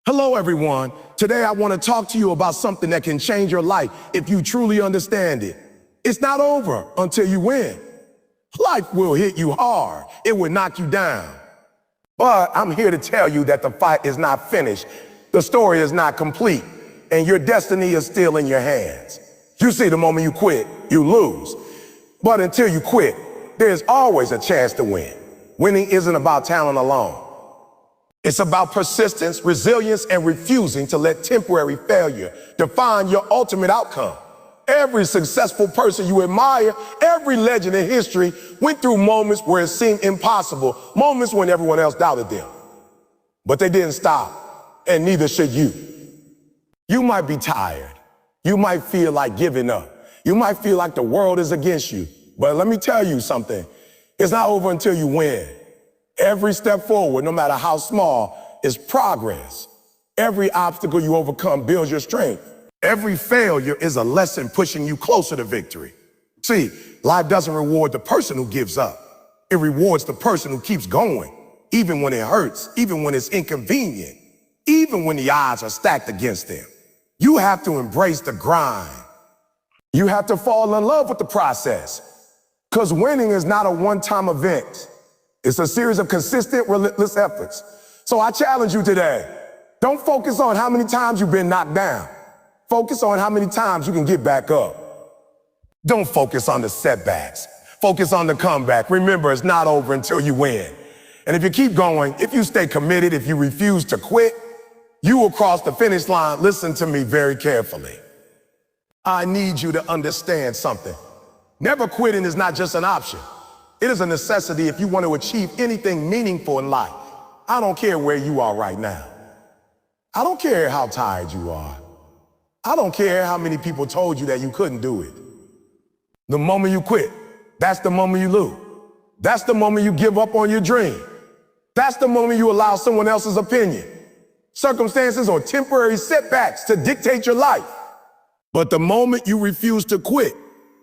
Hello, everyone. Today, I want to talk to you about something that can change your life if you truly understand it. It's not over until you win. Life will hit you hard. It will knock you down. But I'm here to tell you that the fight is not finished. The story is not complete, and your destiny is still in your hands. You see, the moment you quit, you lose. But until you quit, there's always a chance to win. Winning isn't about talent alone. It's about persistence, resilience, and refusing to let temporary failure define your ultimate outcome. Every successful person you admire, every legend in history went through moments where it seemed impossible, moments when everyone else doubted them. But they didn't stop, and neither should you. You might be tired. You might feel like giving up. You might feel like the world is against you. But let me tell you something. It's not over until you win. Every step forward, no matter how small, is progress. Every obstacle you overcome builds your strength. Every failure is a lesson pushing you closer to victory. See, life doesn't reward the person who gives up. It rewards the person who keeps going, even when it hurts, even when it's inconvenient, even when the odds are stacked against them. You have to embrace the grind. You have to fall in love with the process, because winning is not a one-time event. It's a series of consistent, relentless efforts. So I challenge you today. Don't focus on how many times you've been knocked down. Focus on how many times you can get back up. Don't focus on the setbacks. Focus on the comeback. Remember, it's not over until you win. And if you keep going, if you stay committed, if you refuse to quit, you will cross the finish line. Listen to me very carefully. I need you to understand something. Never quitting is not just an option. It is a necessity if you want to achieve anything meaningful in life. I don't care where you are right now. I don't care how tired you are. I don't care how many people told you that you couldn't do it. The moment you quit, that's the moment you lose. That's the moment you give up on your dream. That's the moment you allow someone else's opinion, circumstances, or temporary setbacks to dictate your life. But the moment you refuse to quit,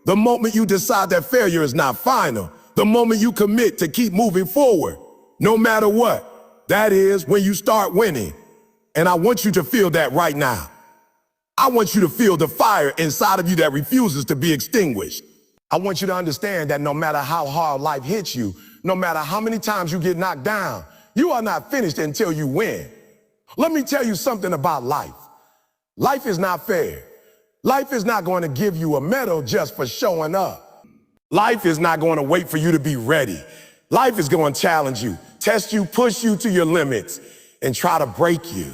the moment you decide that failure is not final, the moment you commit to keep moving forward, no matter what, that is when you start winning. And I want you to feel that right now. I want you to feel the fire inside of you that refuses to be extinguished. I want you to understand that no matter how hard life hits you, no matter how many times you get knocked down, you are not finished until you win. Let me tell you something about life. Life is not fair. Life is not going to give you a medal just for showing up. Life is not going to wait for you to be ready. Life is going to challenge you, test you, push you to your limits, and try to break you.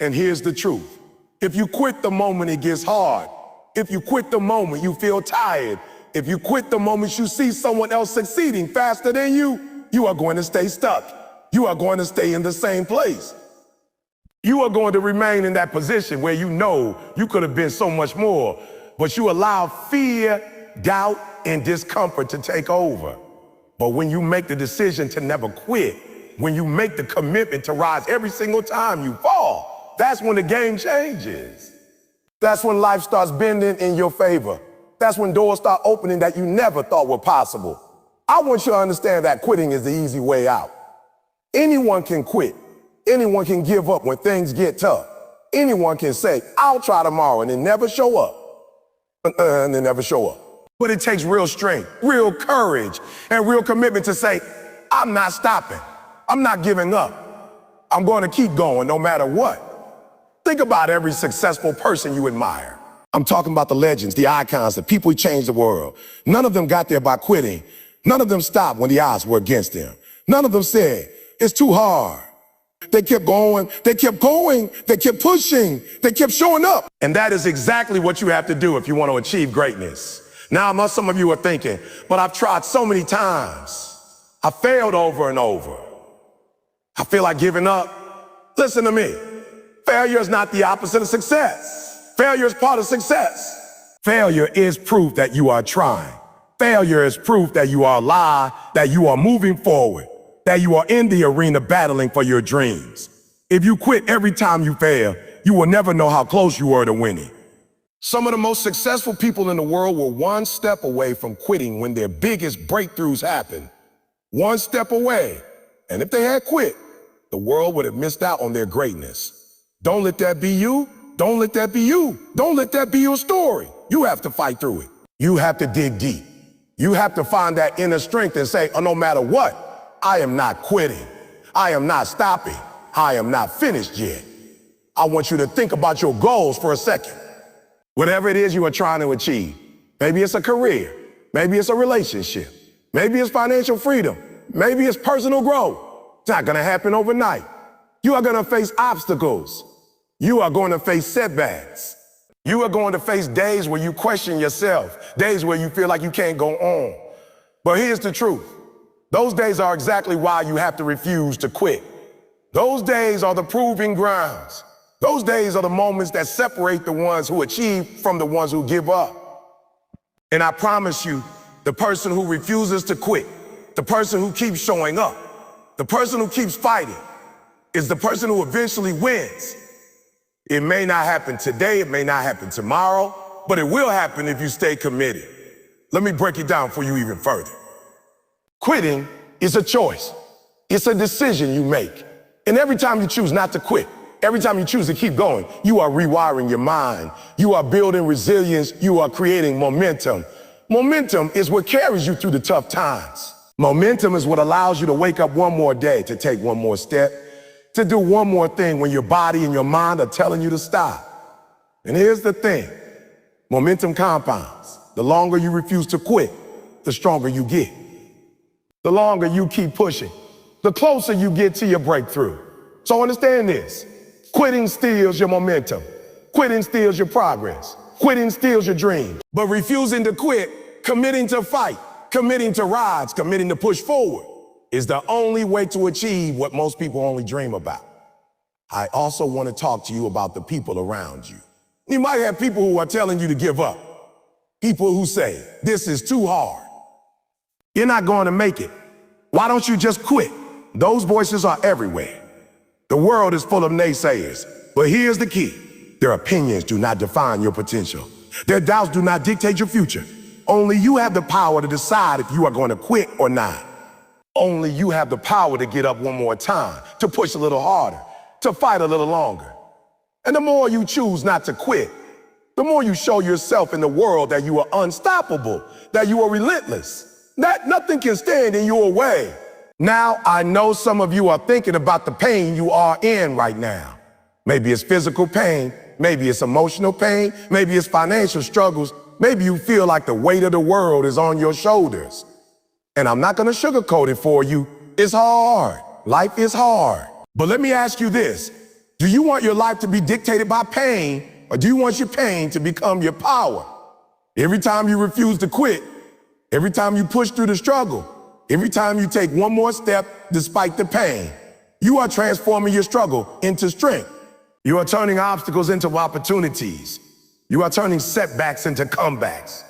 And here's the truth. If you quit the moment it gets hard, if you quit the moment you feel tired, if you quit the moment you see someone else succeeding faster than you, you are going to stay stuck. You are going to stay in the same place. You are going to remain in that position where you know you could have been so much more, but you allow fear, doubt, and discomfort to take over. But when you make the decision to never quit, when you make the commitment to rise every single time you fall, that's when the game changes. That's when life starts bending in your favor. That's when doors start opening that you never thought were possible. I want you to understand that quitting is the easy way out. Anyone can quit. Anyone can give up when things get tough. Anyone can say, I'll try tomorrow, and then never show up. And then never show up. But it takes real strength, real courage, and real commitment to say, I'm not stopping. I'm not giving up. I'm going to keep going no matter what. Think about every successful person you admire. I'm talking about the legends, the icons, the people who changed the world. None of them got there by quitting. None of them stopped when the odds were against them. None of them said, it's too hard. They kept going, they kept going, they kept pushing, they kept showing up. And that is exactly what you have to do if you want to achieve greatness. Now, some of you are thinking, but I've tried so many times. I failed over and over. I feel like giving up. Listen to me. Failure is not the opposite of success. Failure is part of success. Failure is proof that you are trying. Failure is proof that you are alive, that you are moving forward, that you are in the arena battling for your dreams. If you quit every time you fail, you will never know how close you were to winning. Some of the most successful people in the world were one step away from quitting when their biggest breakthroughs happened. One step away. And if they had quit, the world would have missed out on their greatness. Don't let that be you. Don't let that be you. Don't let that be your story. You have to fight through it. You have to dig deep. You have to find that inner strength and say, oh, no matter what, I am not quitting. I am not stopping. I am not finished yet. I want you to think about your goals for a second. Whatever it is you are trying to achieve. Maybe it's a career. Maybe it's a relationship. Maybe it's financial freedom. Maybe it's personal growth. It's not going to happen overnight. You are going to face obstacles. You are going to face setbacks. You are going to face days where you question yourself, days where you feel like you can't go on. But here's the truth. Those days are exactly why you have to refuse to quit. Those days are the proving grounds. Those days are the moments that separate the ones who achieve from the ones who give up. And I promise you, the person who refuses to quit, the person who keeps showing up, the person who keeps fighting is the person who eventually wins. It may not happen today, it may not happen tomorrow, but it will happen if you stay committed. Let me break it down for you even further. Quitting is a choice. It's a decision you make. And every time you choose not to quit, every time you choose to keep going, you are rewiring your mind. You are building resilience. You are creating momentum. Momentum is what carries you through the tough times. Momentum is what allows you to wake up one more day, to take one more step, to do one more thing when your body and your mind are telling you to stop. And here's the thing. Momentum compounds. The longer you refuse to quit, the stronger you get. The longer you keep pushing, the closer you get to your breakthrough. So understand this. Quitting steals your momentum. Quitting steals your progress. Quitting steals your dreams. But refusing to quit, committing to fight, committing to rise, committing to push forward is the only way to achieve what most people only dream about. I also want to talk to you about the people around you. You might have people who are telling you to give up. People who say, this is too hard. You're not going to make it. Why don't you just quit? Those voices are everywhere. The world is full of naysayers. But here's the key. Their opinions do not define your potential. Their doubts do not dictate your future. Only you have the power to decide if you are going to quit or not. Only you have the power to get up one more time, to push a little harder, to fight a little longer. And the more you choose not to quit, the more you show yourself in the world that you are unstoppable, that you are relentless, that nothing can stand in your way. Now, I know some of you are thinking about the pain you are in right now. Maybe it's physical pain, maybe it's emotional pain, maybe it's financial struggles, maybe you feel like the weight of the world is on your shoulders. And I'm not going to sugarcoat it for you. It's hard. Life is hard. But let me ask you this. Do you want your life to be dictated by pain, or do you want your pain to become your power? Every time you refuse to quit, every time you push through the struggle, every time you take one more step despite the pain, you are transforming your struggle into strength. You are turning obstacles into opportunities. You are turning setbacks into comebacks.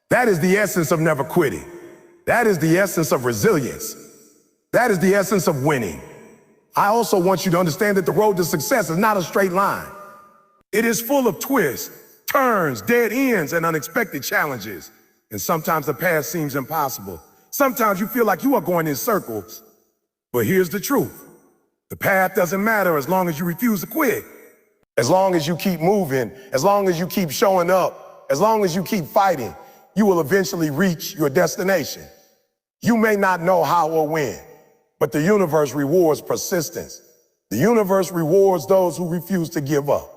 That is the essence of never quitting. That is the essence of resilience. That is the essence of winning. I also want you to understand that the road to success is not a straight line. It is full of twists, turns, dead ends, and unexpected challenges. And sometimes the path seems impossible. Sometimes you feel like you are going in circles. But here's the truth. The path doesn't matter as long as you refuse to quit. As long as you keep moving, as long as you keep showing up, as long as you keep fighting, you will eventually reach your destination. You may not know how or when, but the universe rewards persistence. The universe rewards those who refuse to give up.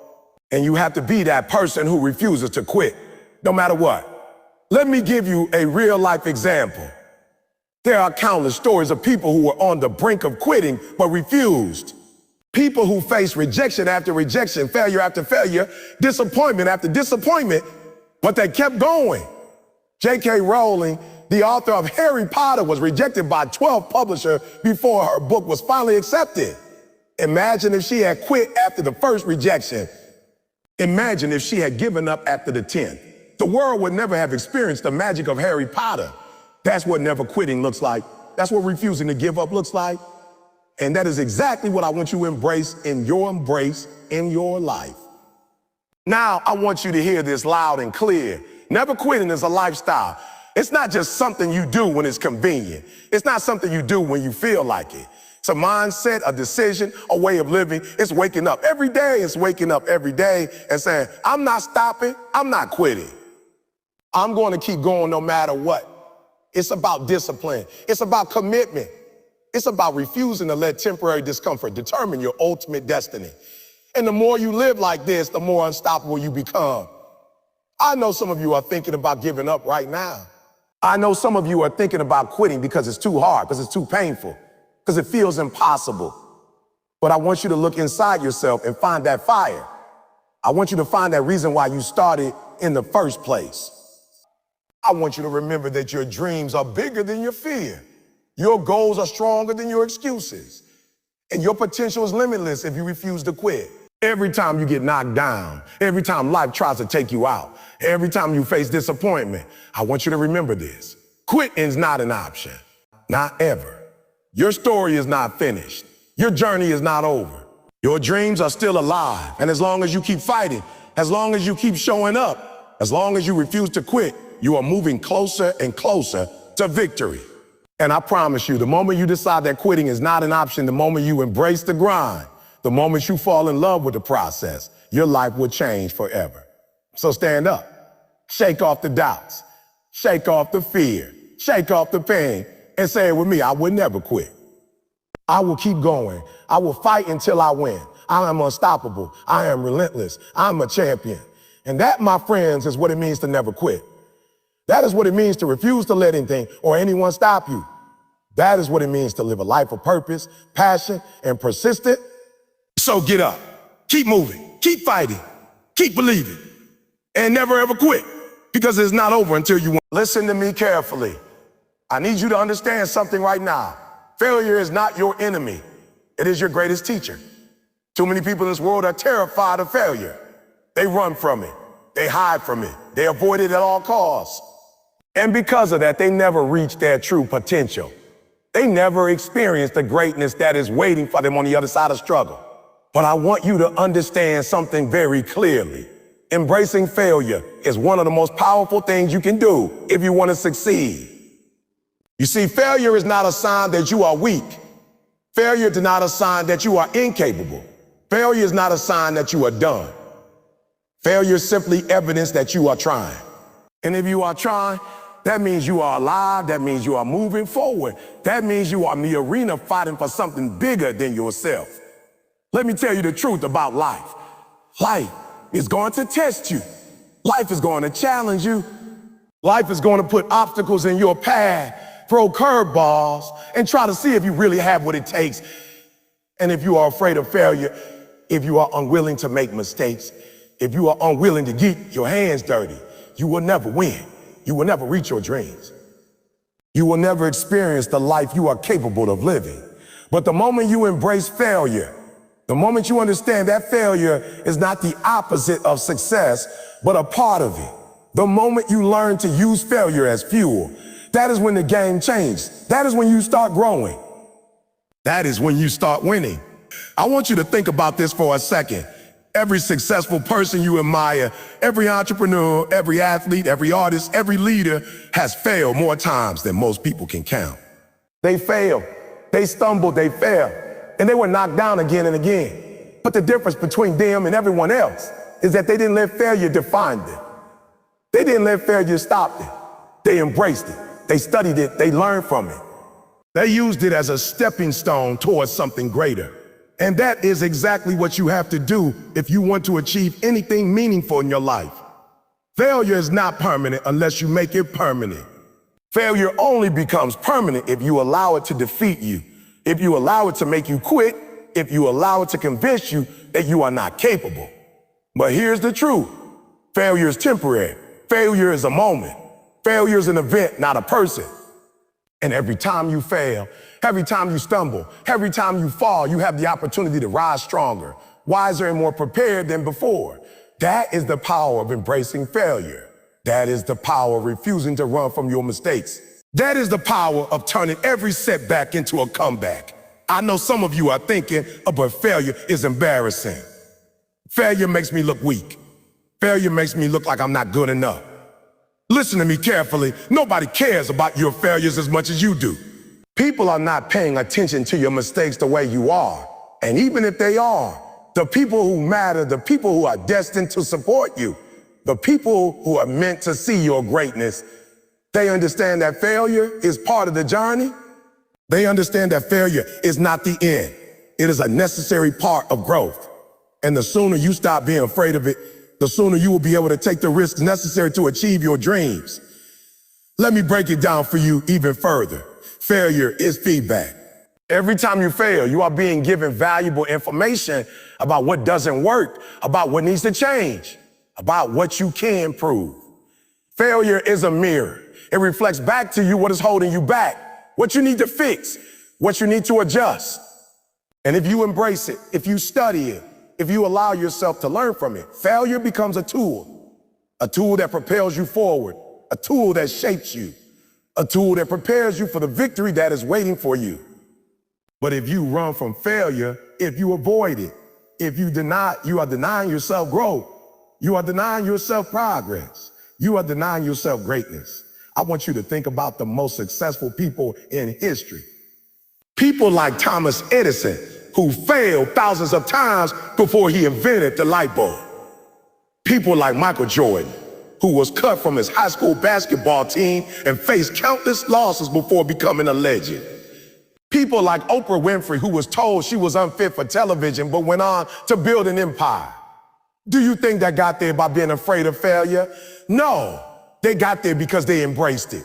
And you have to be that person who refuses to quit, no matter what. Let me give you a real-life example. There are countless stories of people who were on the brink of quitting but refused. People who faced rejection after rejection, failure after failure, disappointment after disappointment, but they kept going. J.K. Rowling, the author of Harry Potter, was rejected by 12 publishers before her book was finally accepted. Imagine if she had quit after the first rejection. Imagine if she had given up after the 10th. The world would never have experienced the magic of Harry Potter. That's what never quitting looks like. That's what refusing to give up looks like. And that is exactly what I want you to embrace in your life. Now, I want you to hear this loud and clear. Never quitting is a lifestyle. It's not just something you do when it's convenient. It's not something you do when you feel like it. It's a mindset, a decision, a way of living. It's waking up every day. It's waking up every day and saying, I'm not stopping. I'm not quitting. I'm going to keep going no matter what. It's about discipline. It's about commitment. It's about refusing to let temporary discomfort determine your ultimate destiny. And the more you live like this, the more unstoppable you become. I know some of you are thinking about giving up right now. I know some of you are thinking about quitting because it's too hard, because it's too painful, because it feels impossible. But I want you to look inside yourself and find that fire. I want you to find that reason why you started in the first place. I want you to remember that your dreams are bigger than your fear. Your goals are stronger than your excuses. And your potential is limitless if you refuse to quit. Every time you get knocked down, every time life tries to take you out, every time you face disappointment, I want you to remember this. Quitting is not an option. Not ever. Your story is not finished. Your journey is not over. Your dreams are still alive. And as long as you keep fighting, as long as you keep showing up, as long as you refuse to quit, you are moving closer and closer to victory. And I promise you, the moment you decide that quitting is not an option, the moment you embrace the grind, the moment you fall in love with the process, your life will change forever. So stand up, shake off the doubts, shake off the fear, shake off the pain, and say it with me, I will never quit. I will keep going. I will fight until I win. I am unstoppable. I am relentless. I'm a champion. And that, my friends, is what it means to never quit. That is what it means to refuse to let anything or anyone stop you. That is what it means to live a life of purpose, passion, and persistence. So get up, keep moving, keep fighting, keep believing, and never ever quit, because it's not over until you win. Listen to me carefully. I need you to understand something right now. Failure is not your enemy. It is your greatest teacher. Too many people in this world are terrified of failure. They run from it. They hide from it. They avoid it at all costs. And because of that, they never reach their true potential. They never experience the greatness that is waiting for them on the other side of struggle. But I want you to understand something very clearly. Embracing failure is one of the most powerful things you can do if you want to succeed. You see, failure is not a sign that you are weak. Failure is not a sign that you are incapable. Failure is not a sign that you are done. Failure is simply evidence that you are trying. And if you are trying, that means you are alive. That means you are moving forward. That means you are in the arena fighting for something bigger than yourself. Let me tell you the truth about life. Life is going to test you. Life is going to challenge you. Life is going to put obstacles in your path, throw curveballs, and try to see if you really have what it takes. And if you are afraid of failure, if you are unwilling to make mistakes, if you are unwilling to get your hands dirty, you will never win. You will never reach your dreams. You will never experience the life you are capable of living. But the moment you embrace failure, the moment you understand that failure is not the opposite of success, but a part of it, the moment you learn to use failure as fuel, that is when the game changes. That is when you start growing. That is when you start winning. I want you to think about this for a second. Every successful person you admire, every entrepreneur, every athlete, every artist, every leader has failed more times than most people can count. They failed, they stumbled, they fell, and they were knocked down again and again. But the difference between them and everyone else is that they didn't let failure define them. They didn't let failure stop them. They embraced it. They studied it. They learned from it. They used it as a stepping stone towards something greater. And that is exactly what you have to do if you want to achieve anything meaningful in your life. Failure is not permanent unless you make it permanent. Failure only becomes permanent if you allow it to defeat you, if you allow it to make you quit, if you allow it to convince you that you are not capable. But here's the truth. Failure is temporary. Failure is a moment. Failure is an event, not a person. And every time you fail, every time you stumble, every time you fall, you have the opportunity to rise stronger, wiser, and more prepared than before. That is the power of embracing failure. That is the power of refusing to run from your mistakes. That is the power of turning every setback into a comeback. I know some of you are thinking, oh, but failure is embarrassing. Failure makes me look weak. Failure makes me look like I'm not good enough. Listen to me carefully. Nobody cares about your failures as much as you do. People are not paying attention to your mistakes the way you are. And even if they are, the people who matter, the people who are destined to support you, the people who are meant to see your greatness, they understand that failure is part of the journey. They understand that failure is not the end. It is a necessary part of growth. And the sooner you stop being afraid of it, the sooner you will be able to take the risks necessary to achieve your dreams. Let me break it down for you even further. Failure is feedback. Every time you fail, you are being given valuable information about what doesn't work, about what needs to change, about what you can improve. Failure is a mirror. It reflects back to you what is holding you back, what you need to fix, what you need to adjust. And if you embrace it, if you study it, if you allow yourself to learn from it, failure becomes a tool that propels you forward, a tool that shapes you, a tool that prepares you for the victory that is waiting for you. But if you run from failure, if you avoid it, if you deny, you are denying yourself growth. You are denying yourself progress. You are denying yourself greatness. I want you to think about the most successful people in history. People like Thomas Edison, who failed thousands of times before he invented the light bulb. People like Michael Jordan, who was cut from his high school basketball team and faced countless losses before becoming a legend. People like Oprah Winfrey, who was told she was unfit for television, but went on to build an empire. Do you think that got there by being afraid of failure? No, they got there because they embraced it.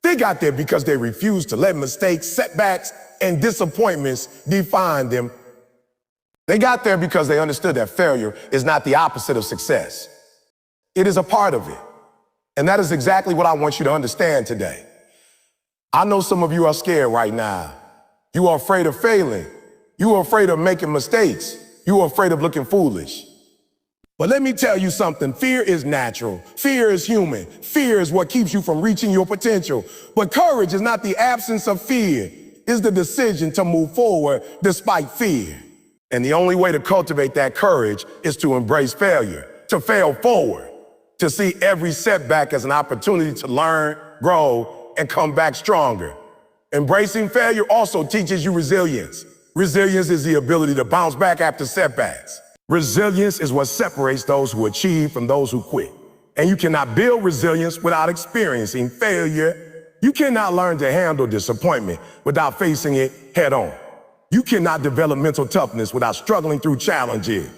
They got there because they refused to let mistakes, setbacks, and disappointments define them. They got there because they understood that failure is not the opposite of success. It is a part of it. And that is exactly what I want you to understand today. I know some of you are scared right now. You are afraid of failing. You are afraid of making mistakes. You are afraid of looking foolish. But let me tell you something. Fear is natural. Fear is human. Fear is what keeps you from reaching your potential. But courage is not the absence of fear. It's the decision to move forward despite fear. And the only way to cultivate that courage is to embrace failure, to fail forward, to see every setback as an opportunity to learn, grow, and come back stronger. Embracing failure also teaches you resilience. Resilience is the ability to bounce back after setbacks. Resilience is what separates those who achieve from those who quit. And you cannot build resilience without experiencing failure. You cannot learn to handle disappointment without facing it head on. You cannot develop mental toughness without struggling through challenges.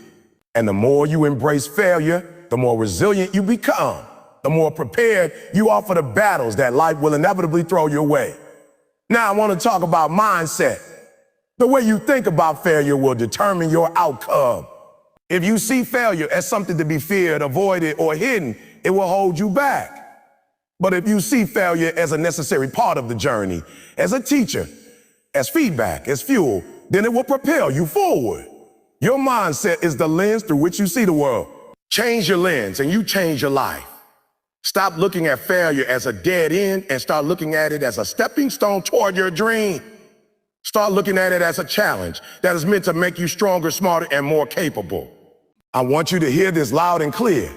And the more you embrace failure, the more resilient you become, the more prepared you are for the battles that life will inevitably throw your way. Now I want to talk about mindset. The way you think about failure will determine your outcome. If you see failure as something to be feared, avoided, or hidden, it will hold you back. But if you see failure as a necessary part of the journey, as a teacher, as feedback, as fuel, then it will propel you forward. Your mindset is the lens through which you see the world. Change your lens and you change your life. Stop looking at failure as a dead end and start looking at it as a stepping stone toward your dream. Start looking at it as a challenge that is meant to make you stronger, smarter, and more capable. I want you to hear this loud and clear.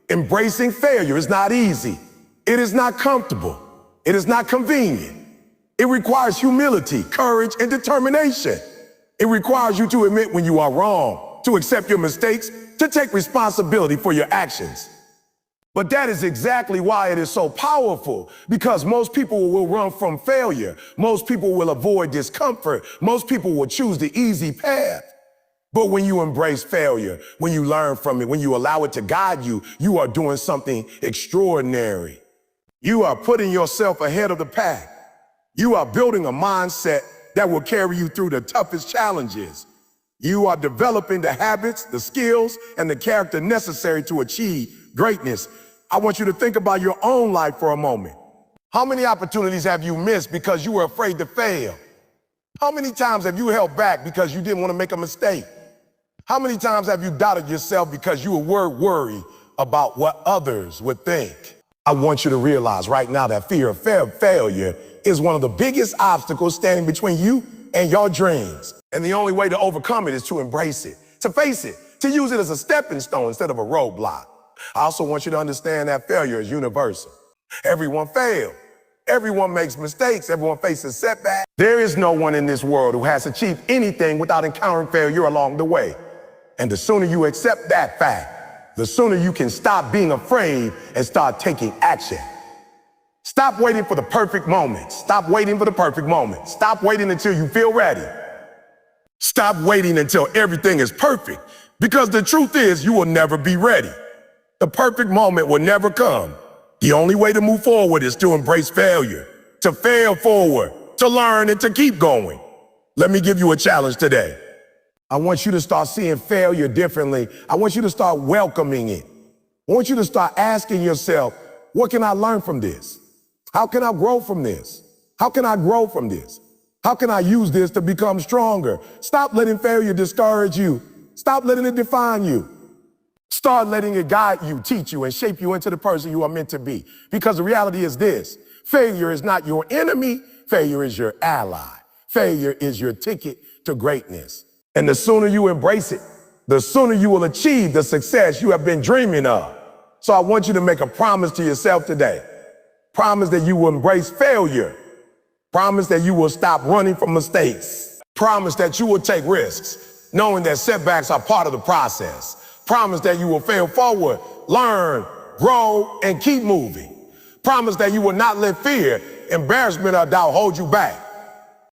Embracing failure is not easy. It is not comfortable. It is not convenient. It requires humility, courage, and determination. It requires you to admit when you are wrong, to accept your mistakes, to take responsibility for your actions. But that is exactly why it is so powerful, because most people will run from failure. Most people will avoid discomfort. Most people will choose the easy path. But when you embrace failure, when you learn from it, when you allow it to guide you, you are doing something extraordinary. You are putting yourself ahead of the pack. You are building a mindset that will carry you through the toughest challenges. You are developing the habits, the skills, and the character necessary to achieve greatness. I want you to think about your own life for a moment. How many opportunities have you missed because you were afraid to fail? How many times have you held back because you didn't want to make a mistake? How many times have you doubted yourself because you were worried about what others would think? I want you to realize right now that fear of failure is one of the biggest obstacles standing between you and your dreams. And the only way to overcome it is to embrace it, to face it, to use it as a stepping stone instead of a roadblock. I also want you to understand that failure is universal. Everyone fails. Everyone makes mistakes. Everyone faces setbacks. There is no one in this world who has achieved anything without encountering failure along the way. And the sooner you accept that fact, the sooner you can stop being afraid and start taking action. Stop waiting for the perfect moment. Stop waiting for the perfect moment. Stop waiting until you feel ready. Stop waiting until everything is perfect, because the truth is you will never be ready. The perfect moment will never come. The only way to move forward is to embrace failure, to fail forward, to learn, and to keep going. Let me give you a challenge today. I want you to start seeing failure differently. I want you to start welcoming it. I want you to start asking yourself, what can I learn from this? How can I grow from this? How can I grow from this? How can I use this to become stronger? Stop letting failure discourage you. Stop letting it define you. Start letting it guide you, teach you, and shape you into the person you are meant to be. Because the reality is this: failure is not your enemy. Failure is your ally. Failure is your ticket to greatness. And the sooner you embrace it, the sooner you will achieve the success you have been dreaming of. So I want you to make a promise to yourself today. Promise that you will embrace failure. Promise that you will stop running from mistakes. Promise that you will take risks, knowing that setbacks are part of the process. Promise that you will fail forward, learn, grow, and keep moving. Promise that you will not let fear, embarrassment, or doubt hold you back.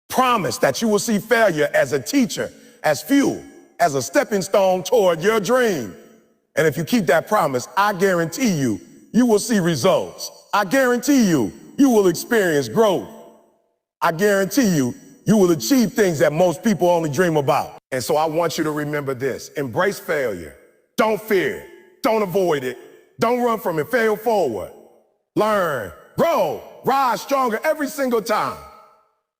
Promise that you will see failure as a teacher, as fuel, as a stepping stone toward your dream. And if you keep that promise, I guarantee you, you will see results. I guarantee you, you will experience growth. I guarantee you, you will achieve things that most people only dream about. And so I want you to remember this: embrace failure. Don't fear it. Don't avoid it. Don't run from it. Fail forward. Learn, grow, rise stronger every single time.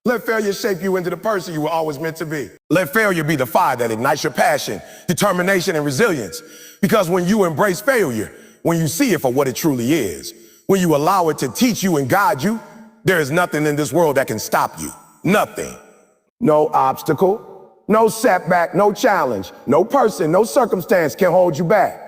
Let failure shape you into the person you were always meant to be. Let failure be the fire that ignites your passion, determination, and resilience. Because when you embrace failure, when you see it for what it truly is, when you allow it to teach you and guide you, there is nothing in this world that can stop you. Nothing. No obstacle, no setback, no challenge, no person, no circumstance can hold you back.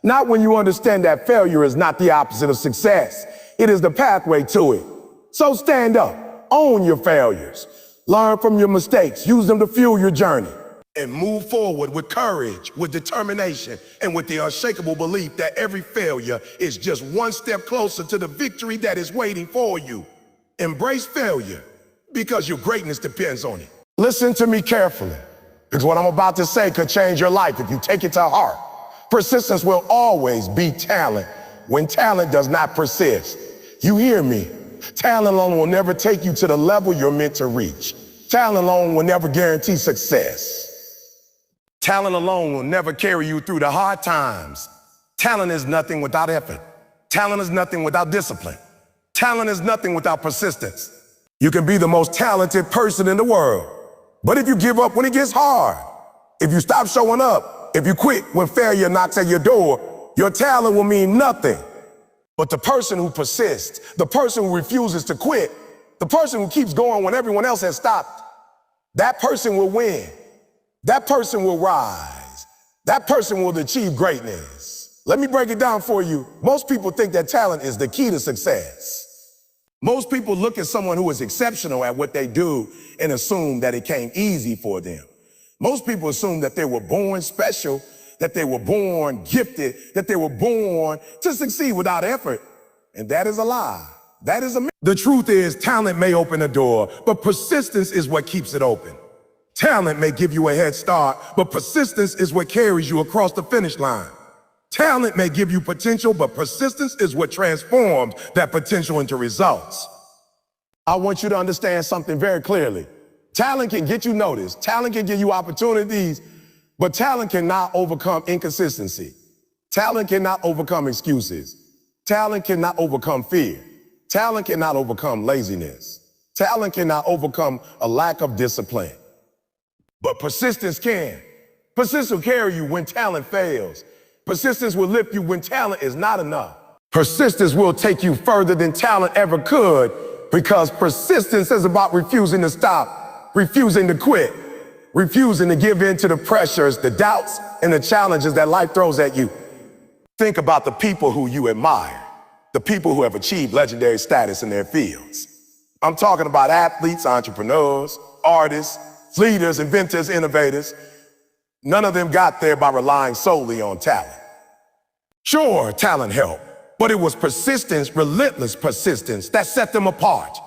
Not when you understand that failure is not the opposite of success. It is the pathway to it. So stand up, own your failures, learn from your mistakes, use them to fuel your journey, and move forward with courage, with determination, and with the unshakable belief that every failure is just one step closer to the victory that is waiting for you. Embrace failure, because your greatness depends on it. Listen to me carefully, because what I'm about to say could change your life if you take it to heart. Persistence will always beat talent when talent does not persist. You hear me? Talent alone will never take you to the level you're meant to reach. Talent alone will never guarantee success. Talent alone will never carry you through the hard times. Talent is nothing without effort. Talent is nothing without discipline. Talent is nothing without persistence. You can be the most talented person in the world, but if you give up when it gets hard, if you stop showing up, if you quit when failure knocks at your door, your talent will mean nothing. But the person who persists, the person who refuses to quit, the person who keeps going when everyone else has stopped, that person will win. That person will rise. That person will achieve greatness. Let me break it down for you. Most people think that talent is the key to success. Most people look at someone who is exceptional at what they do and assume that it came easy for them. Most people assume that they were born special, that they were born gifted, that they were born to succeed without effort. And that is a lie. That is a myth. The truth is, talent may open a door, but persistence is what keeps it open. Talent may give you a head start, but persistence is what carries you across the finish line. Talent may give you potential, but persistence is what transforms that potential into results. I want you to understand something very clearly. Talent can get you noticed. Talent can give you opportunities, but talent cannot overcome inconsistency. Talent cannot overcome excuses. Talent cannot overcome fear. Talent cannot overcome laziness. Talent cannot overcome a lack of discipline. But persistence can. Persistence will carry you when talent fails. Persistence will lift you when talent is not enough. Persistence will take you further than talent ever could, because persistence is about refusing to stop, refusing to quit, refusing to give in to the pressures, the doubts, and the challenges that life throws at you. Think about the people who you admire. the people who have achieved legendary status in their fields. I'm talking about athletes, entrepreneurs, artists, leaders, inventors, innovators. None of them got there by relying solely on talent. Sure, talent helped, but it was persistence, relentless persistence, that set them apart.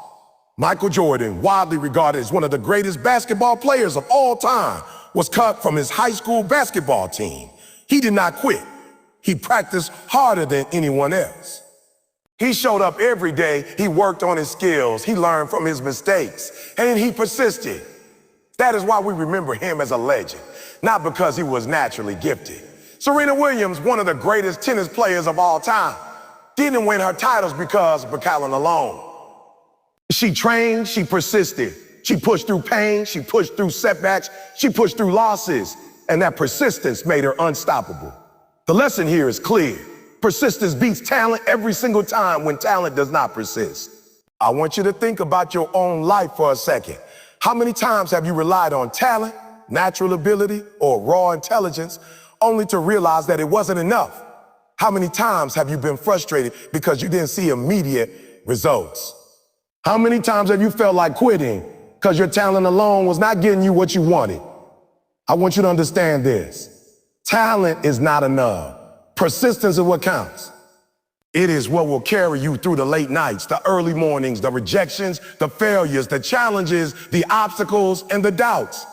Michael Jordan, widely regarded as one of the greatest basketball players of all time, was cut from his high school basketball team. He did not quit. He practiced harder than anyone else. He showed up every day, he worked on his skills, he learned from his mistakes, and he persisted. That is why we remember him as a legend, not because he was naturally gifted. Serena Williams, one of the greatest tennis players of all time, didn't win her titles because of talent alone. She trained, she persisted. She pushed through pain, she pushed through setbacks, she pushed through losses, and that persistence made her unstoppable. The lesson here is clear. Persistence beats talent every single time when talent does not persist. I want you to think about your own life for a second. How many times have you relied on talent, natural ability, or raw intelligence only to realize that it wasn't enough? How many times have you been frustrated because you didn't see immediate results? How many times have you felt like quitting because your talent alone was not getting you what you wanted? I want you to understand this. Talent is not enough. Persistence is what counts. It is what will carry you through the late nights, the early mornings, the rejections, the failures, the challenges, the obstacles, and the doubts.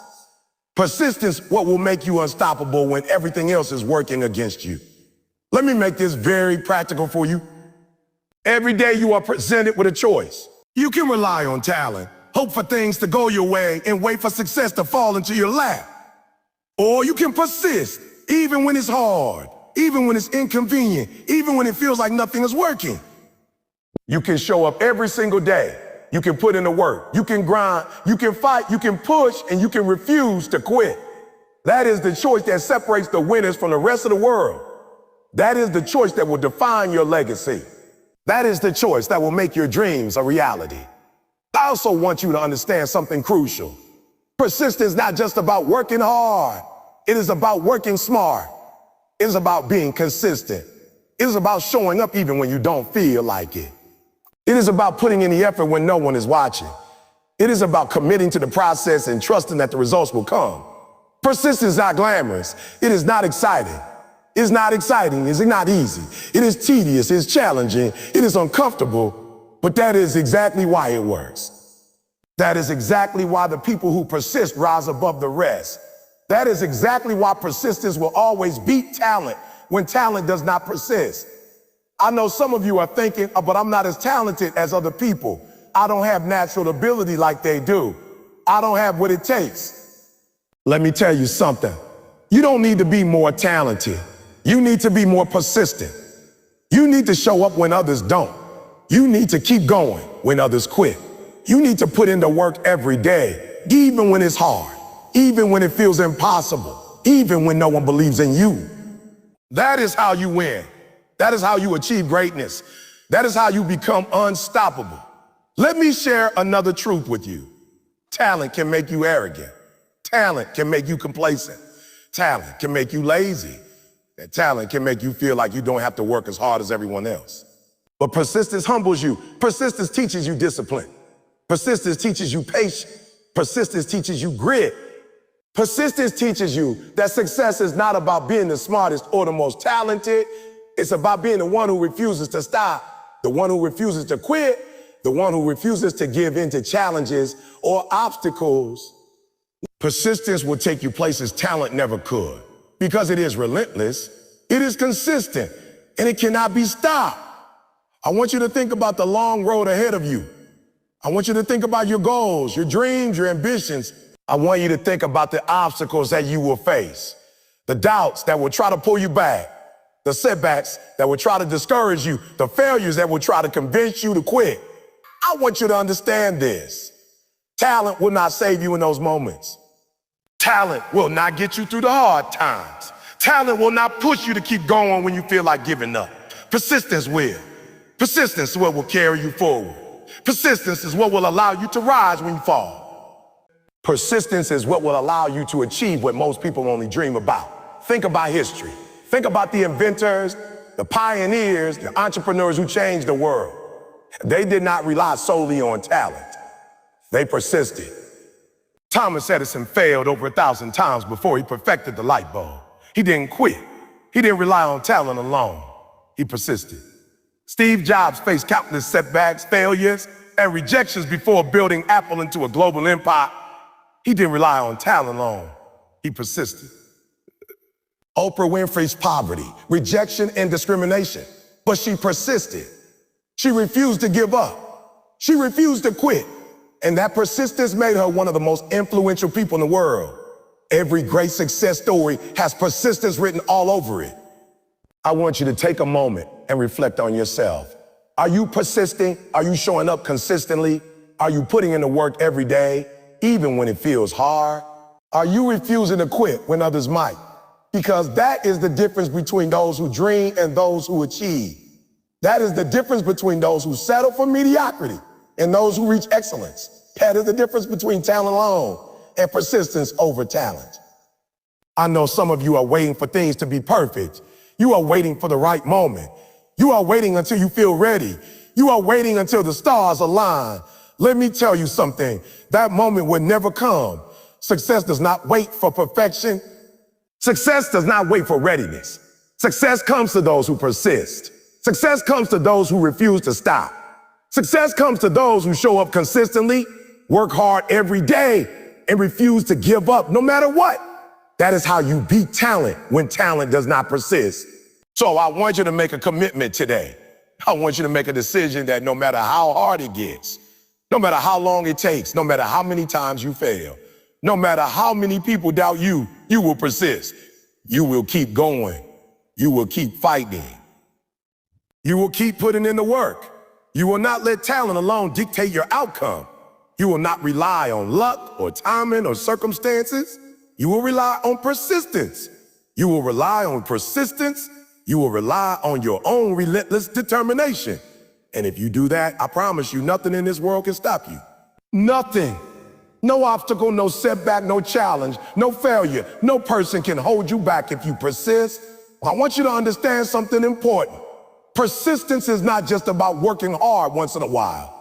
Persistence, what will make you unstoppable when everything else is working against you. Let me make this very practical for you. Every day you are presented with a choice. You can rely on talent, hope for things to go your way, and wait for success to fall into your lap. Or you can persist, even when it's hard, even when it's inconvenient, even when it feels like nothing is working. You can show up every single day. You can put in the work. You can grind. You can fight. You can push, and you can refuse to quit. That is the choice that separates the winners from the rest of the world. That is the choice that will define your legacy. That is the choice that will make your dreams a reality. I also want you to understand something crucial. Persistence is not just about working hard. It is about working smart. It is about being consistent. It is about showing up even when you don't feel like it. It is about putting in the effort when no one is watching. It is about committing to the process and trusting that the results will come. Persistence is not glamorous. It is not exciting. It's not exciting. It's not easy. It is tedious. It's challenging. It is uncomfortable. But that is exactly why it works. That is exactly why the people who persist rise above the rest. That is exactly why persistence will always beat talent when talent does not persist. I know some of you are thinking, oh, but I'm not as talented as other people. I don't have natural ability like they do. I don't have what it takes. Let me tell you something. You don't need to be more talented. You need to be more persistent. You need to show up when others don't. You need to keep going when others quit. You need to put in the work every day, even when it's hard, even when it feels impossible, even when no one believes in you. That is how you win. That is how you achieve greatness. That is how you become unstoppable. Let me share another truth with you. Talent can make you arrogant. Talent can make you complacent. Talent can make you lazy. And talent can make you feel like you don't have to work as hard as everyone else. But persistence humbles you. Persistence teaches you discipline. Persistence teaches you patience. Persistence teaches you grit. Persistence teaches you that success is not about being the smartest or the most talented. It's about being the one who refuses to stop, the one who refuses to quit, the one who refuses to give in to challenges or obstacles. Persistence will take you places talent never could because it is relentless, it is consistent, and it cannot be stopped. I want you to think about the long road ahead of you. I want you to think about your goals, your dreams, your ambitions. I want you to think about the obstacles that you will face, the doubts that will try to pull you back, the setbacks that will try to discourage you, the failures that will try to convince you to quit. I want you to understand this. Talent will not save you in those moments. Talent will not get you through the hard times. Talent will not push you to keep going when you feel like giving up. Persistence will. Persistence is what will carry you forward. Persistence is what will allow you to rise when you fall. Persistence is what will allow you to achieve what most people only dream about. Think about history. Think about the inventors, the pioneers, the entrepreneurs who changed the world, they did not rely solely on talent. They persisted. Thomas Edison failed over 1,000 times before he perfected the light bulb. He didn't quit. He didn't rely on talent alone. He persisted. Steve Jobs faced countless setbacks, failures, and rejections before building Apple into a global empire. He didn't rely on talent alone. He persisted. Oprah Winfrey's poverty, rejection, and discrimination, but she persisted. She refused to give up. She refused to quit. And that persistence made her one of the most influential people in the world. Every great success story has persistence written all over it. I want you to take a moment and reflect on yourself. Are you persisting? Are you showing up consistently? Are you putting in the work every day, even when it feels hard? Are you refusing to quit when others might? Because that is the difference between those who dream and those who achieve. That is the difference between those who settle for mediocrity and those who reach excellence. That is the difference between talent alone and persistence over talent. I know some of you are waiting for things to be perfect. You are waiting for the right moment. You are waiting until you feel ready. You are waiting until the stars align. Let me tell you something. That moment will never come. Success does not wait for perfection. Success does not wait for readiness. Success comes to those who persist. Success comes to those who refuse to stop. Success comes to those who show up consistently, work hard every day, and refuse to give up no matter what. That is how you beat talent when talent does not persist. So I want you to make a commitment today. I want you to make a decision that no matter how hard it gets, no matter how long it takes, no matter how many times you fail, no matter how many people doubt you, you will persist. You will keep going. You will keep fighting. You will keep putting in the work. You will not let talent alone dictate your outcome. You will not rely on luck or timing or circumstances. You will rely on persistence. You will rely on persistence. You will rely on your own relentless determination. And if you do that, I promise you, nothing in this world can stop you. Nothing. No obstacle, no setback, no challenge, no failure. No person can hold you back if you persist. I want you to understand something important. Persistence is not just about working hard once in a while.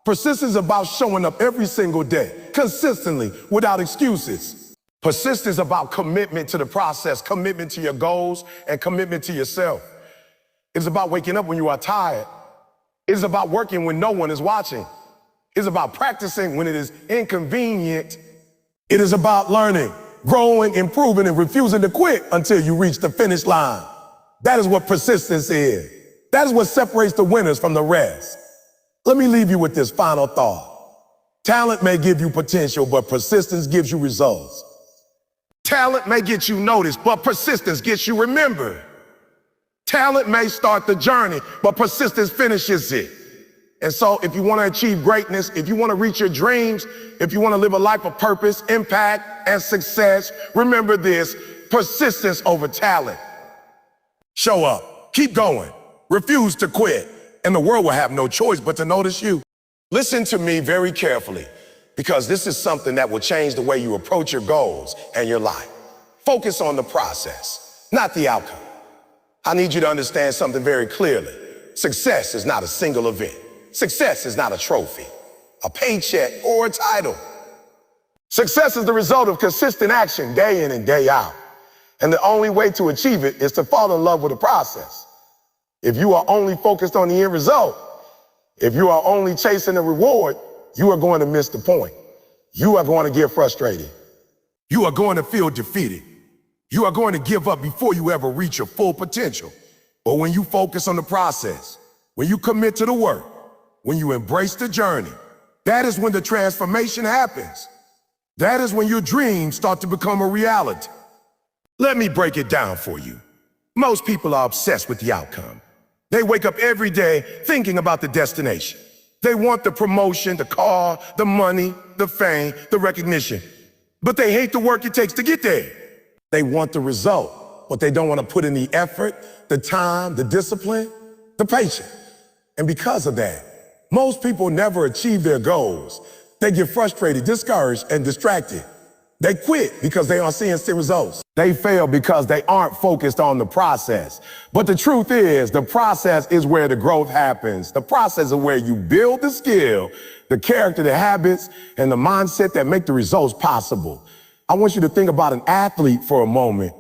Persistence is about showing up every single day, consistently, without excuses. Persistence is about commitment to the process, commitment to your goals, and commitment to yourself. It's about waking up when you are tired. It's about working when no one is watching. It's about practicing when it is inconvenient. It is about learning, growing, improving, and refusing to quit until you reach the finish line. That is what persistence is. That is what separates the winners from the rest. Let me leave you with this final thought. Talent may give you potential, but persistence gives you results. Talent may get you noticed, but persistence gets you remembered. Talent may start the journey, but persistence finishes it. And so if you want to achieve greatness, if you want to reach your dreams, if you want to live a life of purpose, impact, and success, remember this: persistence over talent. Show up, keep going, refuse to quit, and the world will have no choice but to notice you. Listen to me very carefully, because this is something that will change the way you approach your goals and your life. Focus on the process, not the outcome. I need you to understand something very clearly. Success is not a single event. Success is not a trophy, a paycheck, or a title. Success is the result of consistent action day in and day out. And the only way to achieve it is to fall in love with the process. If you are only focused on the end result, if you are only chasing the reward, you are going to miss the point. You are going to get frustrated. You are going to feel defeated. You are going to give up before you ever reach your full potential. But when you focus on the process, when you commit to the work, when you embrace the journey, that is when the transformation happens. That is when your dreams start to become a reality. Let me break it down for you. Most people are obsessed with the outcome. They wake up every day thinking about the destination. They want the promotion, the car, the money, the fame, the recognition. But they hate the work it takes to get there. They want the result, but they don't want to put in the effort, the time, the discipline, the patience. And because of that, most people never achieve their goals. They get frustrated, discouraged, and distracted. They quit because they aren't seeing results. They fail because they aren't focused on the process. But the truth is, the process is where the growth happens. The process is where you build the skill, the character, the habits, and the mindset that make the results possible. I want you to think about an athlete for a moment.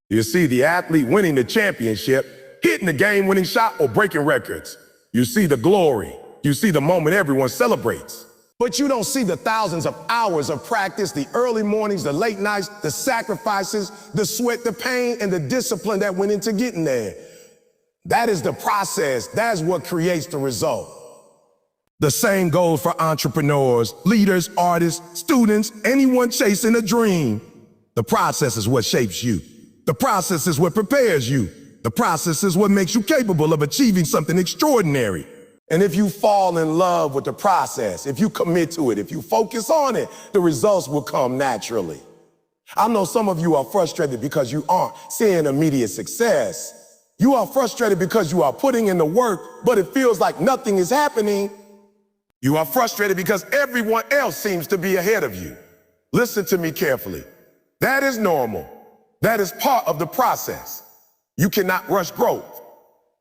You see the athlete winning the championship, hitting the game-winning shot, or breaking records. You see the glory. You see the moment everyone celebrates. But you don't see the thousands of hours of practice, the early mornings, the late nights, the sacrifices, the sweat, the pain, and the discipline that went into getting there. That is the process. That's what creates the result. The same goes for entrepreneurs, leaders, artists, students, anyone chasing a dream. The process is what shapes you. The process is what prepares you. The process is what makes you capable of achieving something extraordinary. And if you fall in love with the process, if you commit to it, if you focus on it, the results will come naturally. I know some of you are frustrated because you aren't seeing immediate success. You are frustrated because you are putting in the work, but it feels like nothing is happening. You are frustrated because everyone else seems to be ahead of you. Listen to me carefully. That is normal. That is part of the process. You cannot rush growth.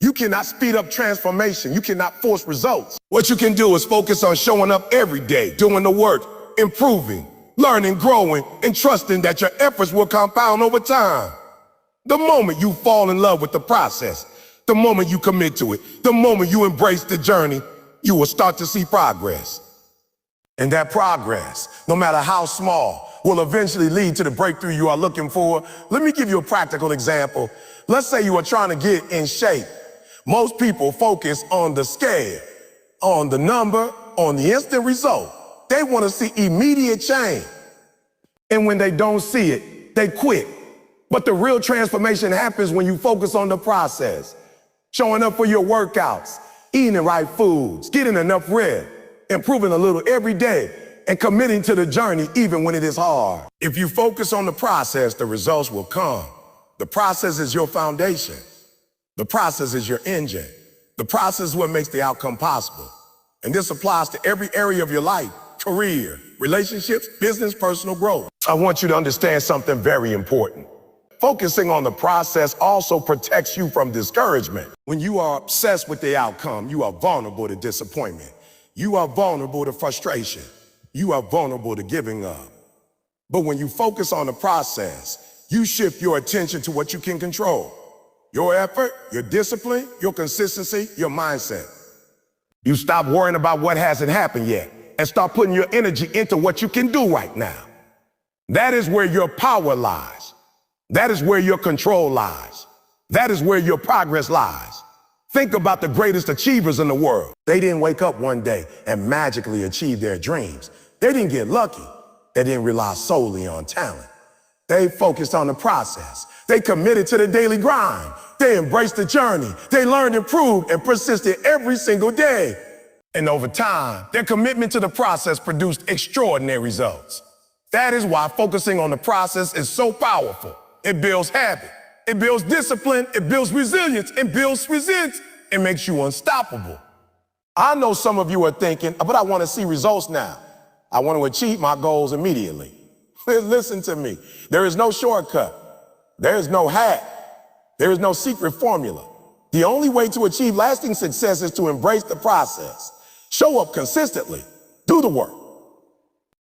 You cannot speed up transformation. You cannot force results. What you can do is focus on showing up every day, doing the work, improving, learning, growing, and trusting that your efforts will compound over time. The moment you fall in love with the process, the moment you commit to it, the moment you embrace the journey, you will start to see progress. And that progress, no matter how small, will eventually lead to the breakthrough you are looking for. Let me give you a practical example. Let's say you are trying to get in shape. Most people focus on the scale, on the number, on the instant result. They want to see immediate change. And when they don't see it, they quit. But the real transformation happens when you focus on the process. Showing up for your workouts, eating the right foods, getting enough rest, improving a little every day, and committing to the journey even when it is hard. If you focus on the process, the results will come. The process is your foundation. The process is your engine. The process is what makes the outcome possible. And this applies to every area of your life, career, relationships, business, personal growth. I want you to understand something very important. Focusing on the process also protects you from discouragement. When you are obsessed with the outcome, you are vulnerable to disappointment. You are vulnerable to frustration. You are vulnerable to giving up. But when you focus on the process, you shift your attention to what you can control. Your effort, your discipline, your consistency, your mindset. You stop worrying about what hasn't happened yet and start putting your energy into what you can do right now. That is where your power lies. That is where your control lies. That is where your progress lies. Think about the greatest achievers in the world. They didn't wake up one day and magically achieve their dreams. They didn't get lucky. They didn't rely solely on talent. They focused on the process. They committed to the daily grind. They embraced the journey. They learned, improved, and persisted every single day. And over time, their commitment to the process produced extraordinary results. That is why focusing on the process is so powerful. It builds habit. It builds discipline. It builds resilience. It builds resilience. It makes you unstoppable. I know some of you are thinking, but I want to see results now. I want to achieve my goals immediately. Listen to me. There is no shortcut. There is no hack. There is no secret formula. The only way to achieve lasting success is to embrace the process. Show up consistently. Do the work.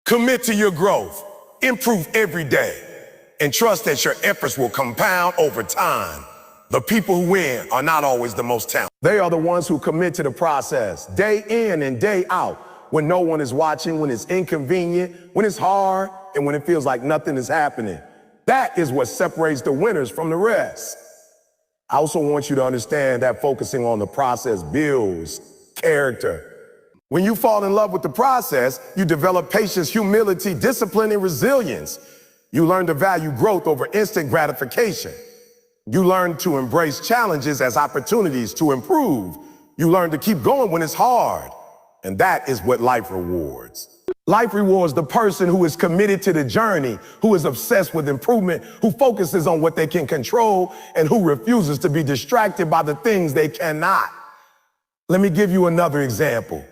Commit to your growth. Improve every day. And trust that your efforts will compound over time. The people who win are not always the most talented. They are the ones who commit to the process day in and day out, when no one is watching, when it's inconvenient, when it's hard, and when it feels like nothing is happening. That is what separates the winners from the rest. I also want you to understand that focusing on the process builds character. When you fall in love with the process, you develop patience, humility, discipline, and resilience. You learn to value growth over instant gratification. You learn to embrace challenges as opportunities to improve. You learn to keep going when it's hard. And that is what life rewards. Life rewards the person who is committed to the journey, who is obsessed with improvement, who focuses on what they can control, and who refuses to be distracted by the things they cannot. Let me give you another example.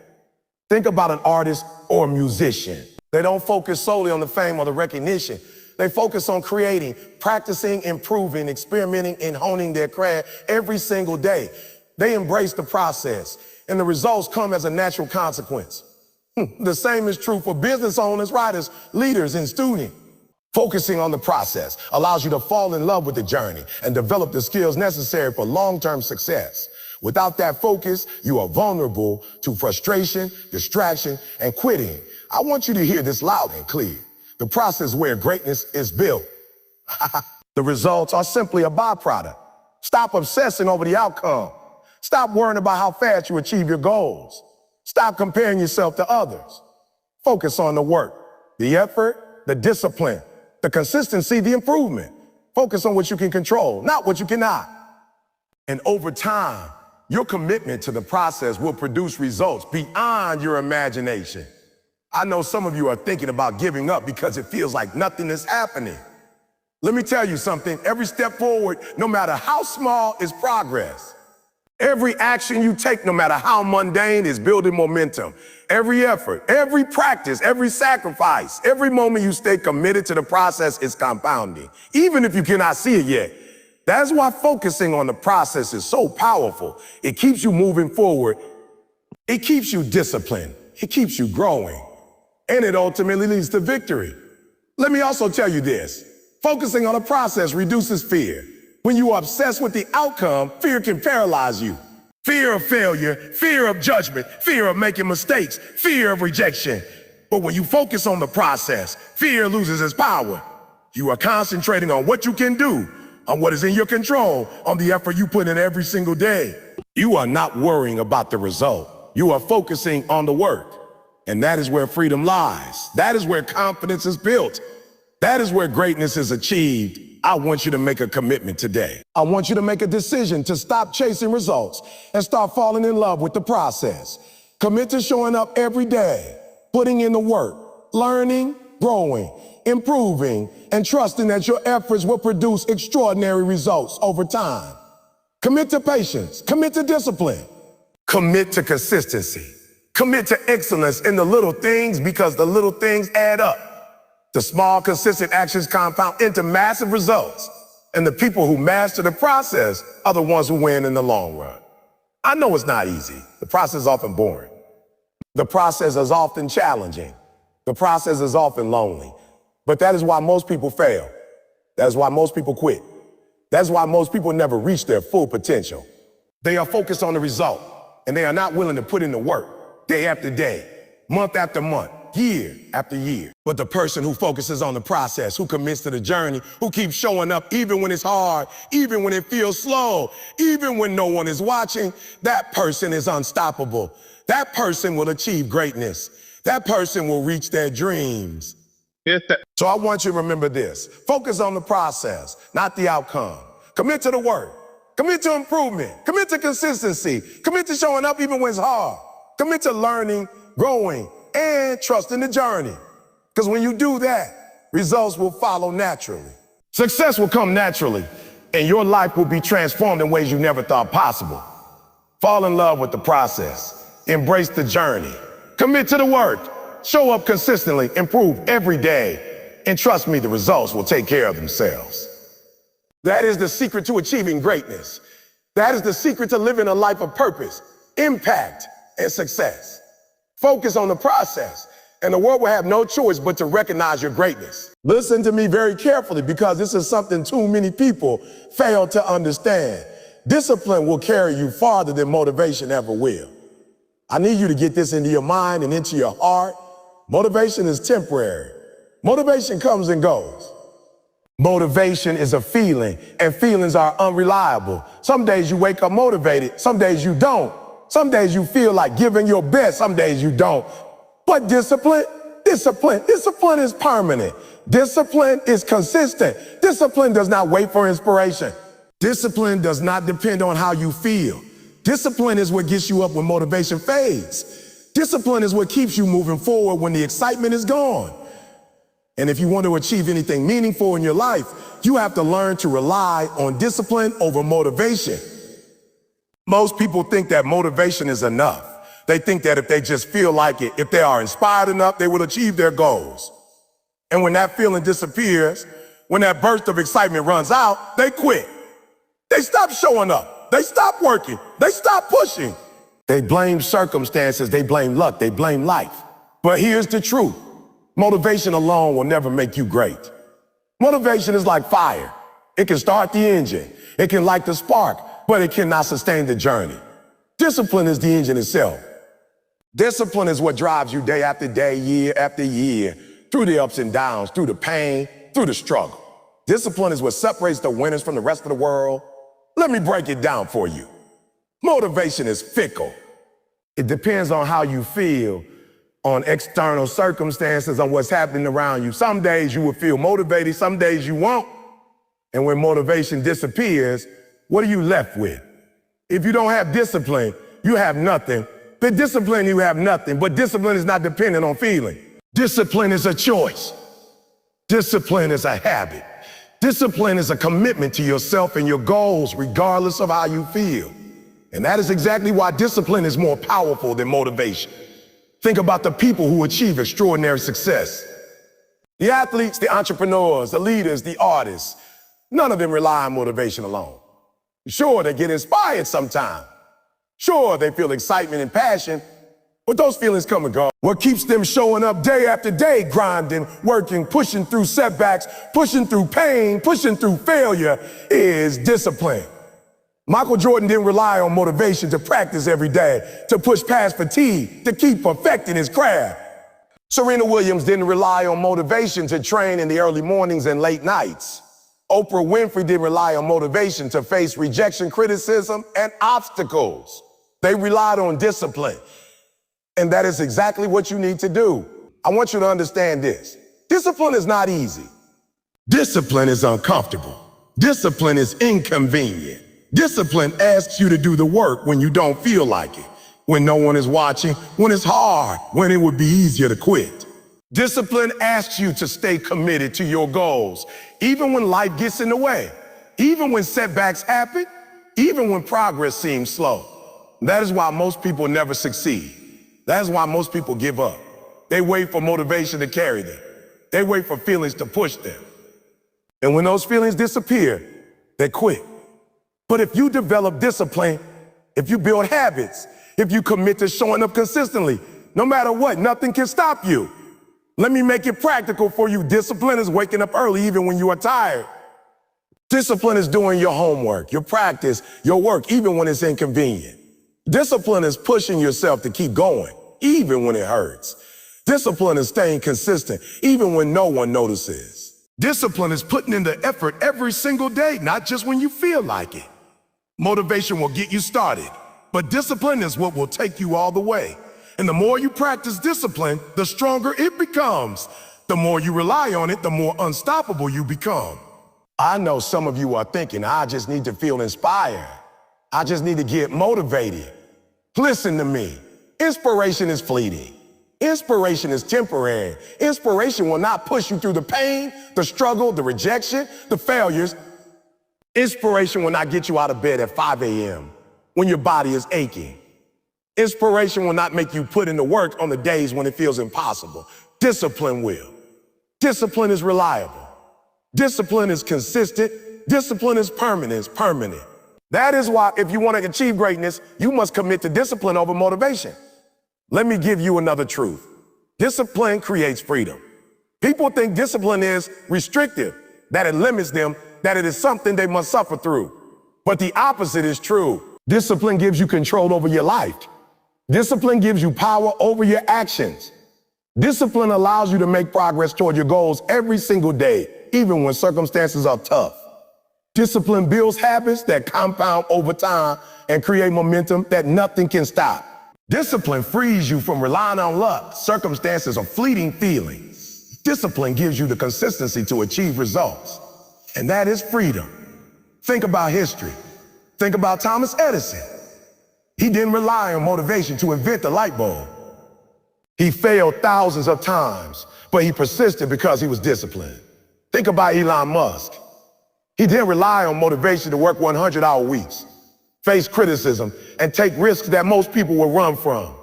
Think about an artist or a musician. They don't focus solely on the fame or the recognition. They focus on creating, practicing, improving, experimenting, and honing their craft every single day. They embrace the process, and the results come as a natural consequence. The same is true for business owners, writers, leaders, and students. Focusing on the process allows you to fall in love with the journey and develop the skills necessary for long-term success. Without that focus, you are vulnerable to frustration, distraction, and quitting. I want you to hear this loud and clear. The process where greatness is built. The results are simply a byproduct. Stop obsessing over the outcome. Stop worrying about how fast you achieve your goals. Stop comparing yourself to others. Focus on the work, the effort, the discipline, the consistency, the improvement. Focus on what you can control, not what you cannot. And over time, your commitment to the process will produce results beyond your imagination. I know some of you are thinking about giving up because it feels like nothing is happening. Let me tell you something. Every step forward, no matter how small, is progress. Every action you take, no matter how mundane, is building momentum. Every effort, every practice, every sacrifice, every moment you stay committed to the process is compounding, even if you cannot see it yet. That's why focusing on the process is so powerful. It keeps you moving forward. It keeps you disciplined. It keeps you growing. And it ultimately leads to victory. Let me also tell you this. Focusing on the process reduces fear. When you are obsessed with the outcome, fear can paralyze you. Fear of failure, fear of judgment, fear of making mistakes, fear of rejection. But when you focus on the process, fear loses its power. You are concentrating on what you can do, on what is in your control, on the effort you put in every single day. You are not worrying about the result. You are focusing on the work. And that is where freedom lies. That is where confidence is built. That is where greatness is achieved. I want you to make a commitment today. I want you to make a decision to stop chasing results and start falling in love with the process. Commit to showing up every day, putting in the work, learning, growing, improving, and trusting that your efforts will produce extraordinary results over time. Commit to patience, commit to discipline, commit to consistency, commit to excellence in the little things, because the little things add up. The small, consistent actions compound into massive results. And the people who master the process are the ones who win in the long run. I know it's not easy. The process is often boring. The process is often challenging. The process is often lonely. But that is why most people fail. That is why most people quit. That's why most people never reach their full potential. They are focused on the result, and they are not willing to put in the work day after day, month after month, year after year. But the person who focuses on the process, who commits to the journey, who keeps showing up even when it's hard, even when it feels slow, even when no one is watching, that person is unstoppable. That person will achieve greatness. That person will reach their dreams. So I want you to remember this. Focus on the process, not the outcome. Commit to the work. Commit to improvement. Commit to consistency. Commit to showing up even when it's hard. Commit to learning, growing, and trust in the journey. Because when you do that, results will follow naturally. Success will come naturally, and your life will be transformed in ways you never thought possible. Fall in love with the process. Embrace the journey. Commit to the work. Show up consistently. Improve every day. And trust me, the results will take care of themselves. That is the secret to achieving greatness. That is the secret to living a life of purpose, impact, and success. Focus on the process, and the world will have no choice but to recognize your greatness. Listen to me very carefully, because this is something too many people fail to understand. Discipline will carry you farther than motivation ever will. I need you to get this into your mind and into your heart. Motivation is temporary. Motivation comes and goes. Motivation is a feeling, and feelings are unreliable. Some days you wake up motivated, some days you don't. Some days you feel like giving your best, some days you don't. But discipline is permanent. Discipline is consistent. Discipline does not wait for inspiration. Discipline does not depend on how you feel. Discipline is what gets you up when motivation fades. Discipline is what keeps you moving forward when the excitement is gone. And if you want to achieve anything meaningful in your life, you have to learn to rely on discipline over motivation. Most people think that motivation is enough. They think that if they just feel like it, if they are inspired enough, they will achieve their goals. And when that feeling disappears, when that burst of excitement runs out, they quit. They stop showing up. They stop working. They stop pushing. They blame circumstances. They blame luck. They blame life. But here's the truth. Motivation alone will never make you great. Motivation is like fire. It can start the engine. It can light the spark, but it cannot sustain the journey. Discipline is the engine itself. Discipline is what drives you day after day, year after year, through the ups and downs, through the pain, through the struggle. Discipline is what separates the winners from the rest of the world. Let me break it down for you. Motivation is fickle. It depends on how you feel, on external circumstances, on what's happening around you. Some days you will feel motivated, some days you won't. And when motivation disappears, what are you left with? If you don't have discipline, you have nothing. The discipline, you have nothing, but discipline is not dependent on feeling. Discipline is a choice. Discipline is a habit. Discipline is a commitment to yourself and your goals, regardless of how you feel. And that is exactly why discipline is more powerful than motivation. Think about the people who achieve extraordinary success. The athletes, the entrepreneurs, the leaders, the artists, none of them rely on motivation alone. Sure, they get inspired sometimes. Sure, they feel excitement and passion, but those feelings come and go. What keeps them showing up day after day, grinding, working, pushing through setbacks, pushing through pain, pushing through failure, is discipline. Michael Jordan didn't rely on motivation to practice every day, to push past fatigue, to keep perfecting his craft. Serena Williams didn't rely on motivation to train in the early mornings and late nights. Oprah Winfrey didn't rely on motivation to face rejection, criticism, and obstacles. They relied on discipline. And that is exactly what you need to do. I want you to understand this. Discipline is not easy. Discipline is uncomfortable. Discipline is inconvenient. Discipline asks you to do the work when you don't feel like it, when no one is watching, when it's hard, when it would be easier to quit. Discipline asks you to stay committed to your goals, even when life gets in the way, even when setbacks happen, even when progress seems slow. That is why most people never succeed. That is why most people give up. They wait for motivation to carry them. They wait for feelings to push them. And when those feelings disappear, they quit. But if you develop discipline, if you build habits, if you commit to showing up consistently, no matter what, nothing can stop you. Let me make it practical for you. Discipline is waking up early even when you are tired. Discipline is doing your homework, your practice, your work, even when it's inconvenient. Discipline is pushing yourself to keep going, even when it hurts. Discipline is staying consistent, even when no one notices. Discipline is putting in the effort every single day, not just when you feel like it. Motivation will get you started, but discipline is what will take you all the way. And the more you practice discipline, the stronger it becomes. The more you rely on it, the more unstoppable you become. I know some of you are thinking, I just need to feel inspired. I just need to get motivated. Listen to me. Inspiration is fleeting. Inspiration is temporary. Inspiration will not push you through the pain, the struggle, the rejection, the failures. Inspiration will not get you out of bed at 5 a.m. when your body is aching. Inspiration will not make you put in the work on the days when it feels impossible. Discipline will. Discipline is reliable. Discipline is consistent. Discipline is permanent. That is why if you want to achieve greatness, you must commit to discipline over motivation. Let me give you another truth. Discipline creates freedom. People think discipline is restrictive, that it limits them, that it is something they must suffer through. But the opposite is true. Discipline gives you control over your life. Discipline gives you power over your actions. Discipline allows you to make progress toward your goals every single day, even when circumstances are tough. Discipline builds habits that compound over time and create momentum that nothing can stop. Discipline frees you from relying on luck, circumstances, or fleeting feelings. Discipline gives you the consistency to achieve results, and that is freedom. Think about history. Think about Thomas Edison. He didn't rely on motivation to invent the light bulb. He failed thousands of times, but he persisted because he was disciplined. Think about Elon Musk. He didn't rely on motivation to work 100-hour weeks, face criticism, and take risks that most people would run from.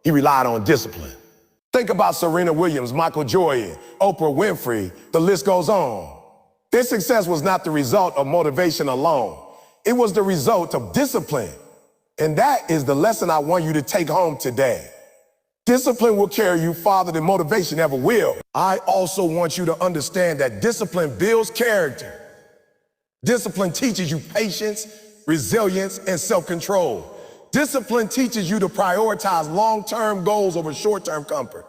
He relied on discipline. Think about Serena Williams, Michael Jordan, Oprah Winfrey, the list goes on. Their success was not the result of motivation alone. It was the result of discipline. And that is the lesson I want you to take home today. Discipline will carry you farther than motivation ever will. I also want you to understand that discipline builds character. Discipline teaches you patience, resilience, and self-control. Discipline teaches you to prioritize long-term goals over short-term comfort.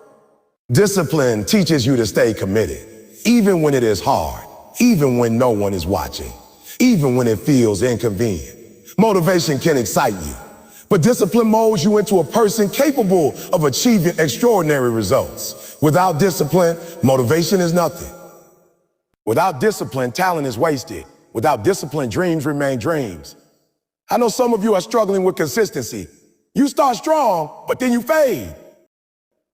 Discipline teaches you to stay committed, even when it is hard, even when no one is watching, even when it feels inconvenient. Motivation can excite you, but discipline molds you into a person capable of achieving extraordinary results. Without discipline, motivation is nothing. Without discipline, talent is wasted. Without discipline, dreams remain dreams. I know some of you are struggling with consistency. You start strong, but then you fade.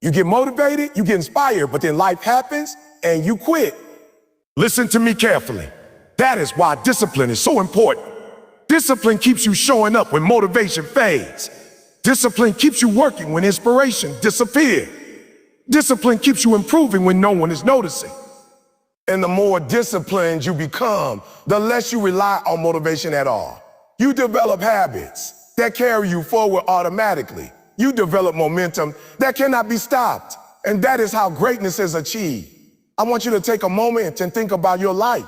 You get motivated, you get inspired, but then life happens and you quit. Listen to me carefully. That is why discipline is so important. Discipline keeps you showing up when motivation fades. Discipline keeps you working when inspiration disappears. Discipline keeps you improving when no one is noticing. And the more disciplined you become, the less you rely on motivation at all. You develop habits that carry you forward automatically. You develop momentum that cannot be stopped. And that is how greatness is achieved. I want you to take a moment and think about your life.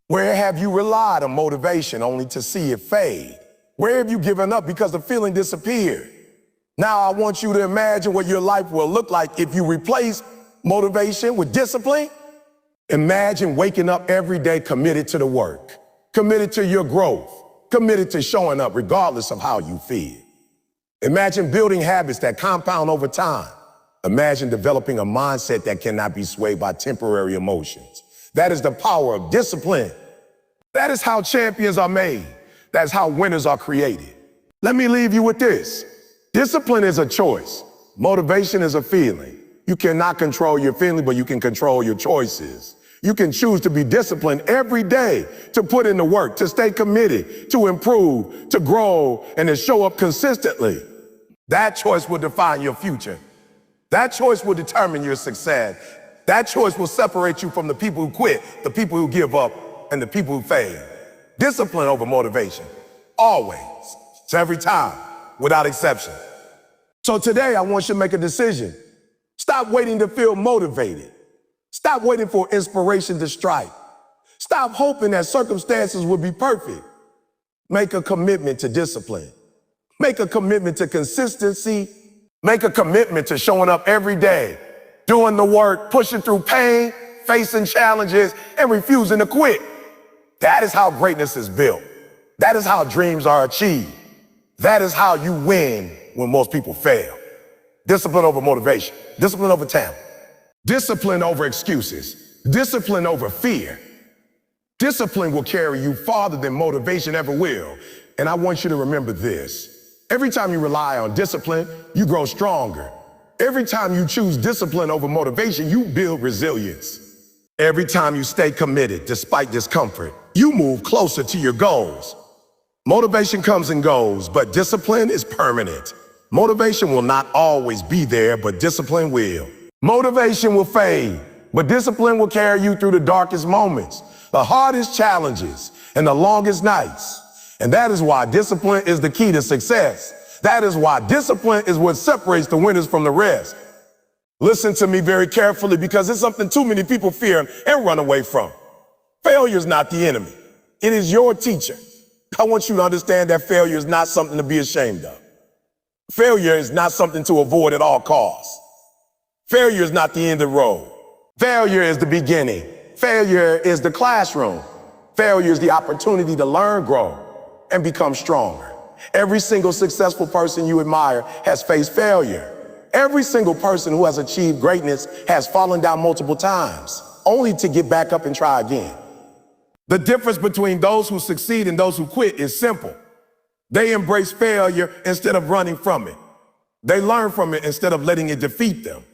Where have you relied on motivation only to see it fade? Where have you given up because the feeling disappeared? Now I want you to imagine what your life will look like if you replace motivation with discipline. Imagine waking up every day committed to the work, committed to your growth, committed to showing up regardless of how you feel. Imagine building habits that compound over time. Imagine developing a mindset that cannot be swayed by temporary emotions. That is the power of discipline. That is how champions are made. That's how winners are created. Let me leave you with this. Discipline is a choice. Motivation is a feeling. You cannot control your feeling, but you can control your choices. You can choose to be disciplined every day, to put in the work, to stay committed, to improve, to grow, and to show up consistently. That choice will define your future. That choice will determine your success. That choice will separate you from the people who quit, the people who give up, and the people who fail. Discipline over motivation. Always. It's every time, without exception. So today, I want you to make a decision. Stop waiting to feel motivated. Stop waiting for inspiration to strike. Stop hoping that circumstances will be perfect. Make a commitment to discipline. Make a commitment to consistency. Make a commitment to showing up every day, doing the work, pushing through pain, facing challenges, and refusing to quit. That is how greatness is built. That is how dreams are achieved. That is how you win when most people fail. Discipline over motivation. Discipline over talent. Discipline over excuses. Discipline over fear. Discipline will carry you farther than motivation ever will. And I want you to remember this. Every time you rely on discipline, you grow stronger. Every time you choose discipline over motivation, you build resilience. Every time you stay committed despite discomfort, you move closer to your goals. Motivation comes and goes, but discipline is permanent. Motivation will not always be there, but discipline will. Motivation will fade, but discipline will carry you through the darkest moments, the hardest challenges, and the longest nights. And that is why discipline is the key to success. That is why discipline is what separates the winners from the rest. Listen to me very carefully, because it's something too many people fear and run away from. Failure is not the enemy. It is your teacher. I want you to understand that failure is not something to be ashamed of. Failure is not something to avoid at all costs. Failure is not the end of the road. Failure is the beginning. Failure is the classroom. Failure is the opportunity to learn, grow, and become stronger. Every single successful person you admire has faced failure. Every single person who has achieved greatness has fallen down multiple times, only to get back up and try again. The difference between those who succeed and those who quit is simple. They embrace failure instead of running from it. They learn from it instead of letting it defeat them.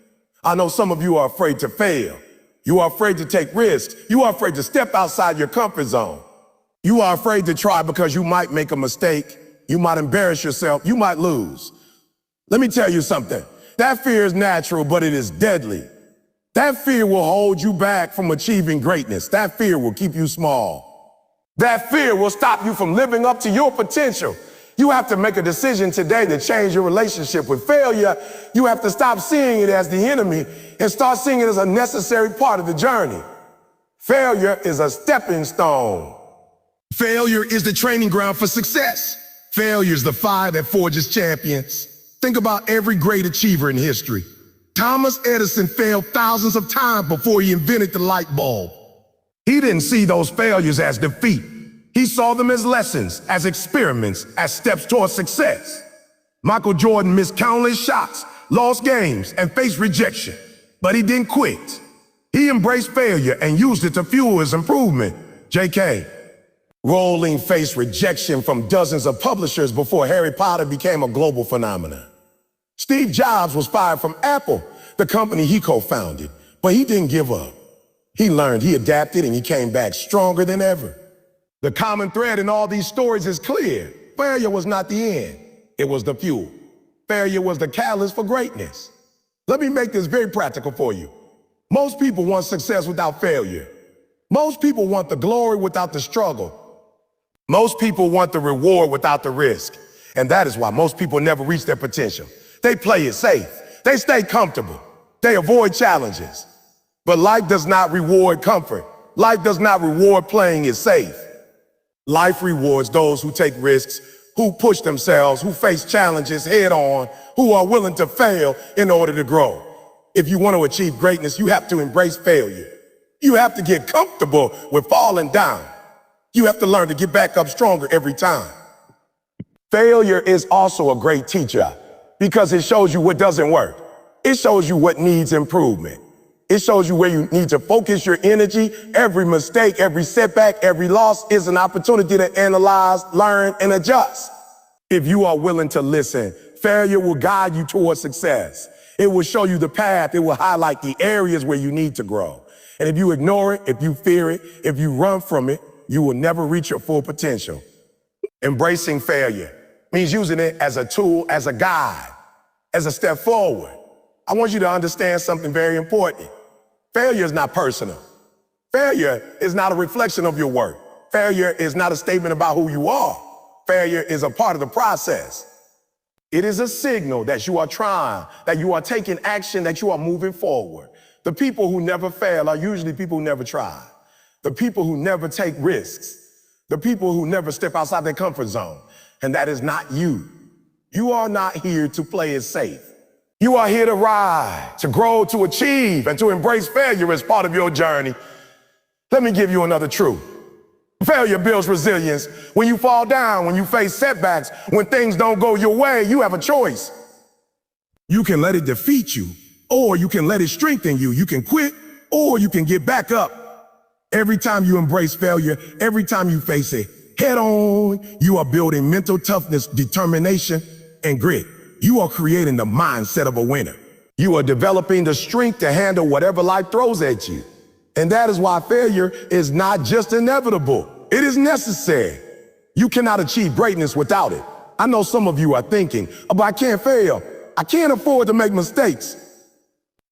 I know some of you are afraid to fail. You are afraid to take risks. You are afraid to step outside your comfort zone. You are afraid to try because you might make a mistake. You might embarrass yourself. You might lose. Let me tell you something. That fear is natural, but it is deadly. That fear will hold you back from achieving greatness. That fear will keep you small. That fear will stop you from living up to your potential. You have to make a decision today to change your relationship with failure. You have to stop seeing it as the enemy and start seeing it as a necessary part of the journey. Failure is a stepping stone. Failure is the training ground for success. Failure is the fire that forges champions. Think about every great achiever in history. Thomas Edison failed thousands of times before he invented the light bulb. He didn't see those failures as defeat. He saw them as lessons, as experiments, as steps towards success. Michael Jordan missed countless shots, lost games, and faced rejection. But he didn't quit. He embraced failure and used it to fuel his improvement. J.K. Rowling faced rejection from dozens of publishers before Harry Potter became a global phenomenon. Steve Jobs was fired from Apple, the company he co-founded, but he didn't give up. He learned, he adapted, and he came back stronger than ever. The common thread in all these stories is clear. Failure was not the end. It was the fuel. Failure was the catalyst for greatness. Let me make this very practical for you. Most people want success without failure. Most people want the glory without the struggle. Most people want the reward without the risk. And that is why most people never reach their potential. They play it safe. They stay comfortable. They avoid challenges. But life does not reward comfort. Life does not reward playing it safe. Life rewards those who take risks, who push themselves, who face challenges head on, who are willing to fail in order to grow. If you want to achieve greatness, you have to embrace failure. You have to get comfortable with falling down. You have to learn to get back up stronger every time. Failure is also a great teacher because it shows you what doesn't work. It shows you what needs improvement. It shows you where you need to focus your energy. Every mistake, every setback, every loss is an opportunity to analyze, learn, and adjust. If you are willing to listen, failure will guide you towards success. It will show you the path. It will highlight the areas where you need to grow. And if you ignore it, if you fear it, if you run from it, you will never reach your full potential. Embracing failure means using it as a tool, as a guide, as a step forward. I want you to understand something very important. Failure is not personal. Failure is not a reflection of your work. Failure is not a statement about who you are. Failure is a part of the process. It is a signal that you are trying, that you are taking action, that you are moving forward. The people who never fail are usually people who never try. The people who never take risks. The people who never step outside their comfort zone. And that is not you. You are not here to play it safe. You are here to ride, to grow, to achieve, and to embrace failure as part of your journey. Let me give you another truth. Failure builds resilience. When you fall down, when you face setbacks, when things don't go your way, you have a choice. You can let it defeat you, or you can let it strengthen you. You can quit, or you can get back up. Every time you embrace failure, every time you face it head on, you are building mental toughness, determination, and grit. You are creating the mindset of a winner. You are developing the strength to handle whatever life throws at you. And that is why failure is not just inevitable. It is necessary. You cannot achieve greatness without it. I know some of you are thinking, but I can't fail. I can't afford to make mistakes.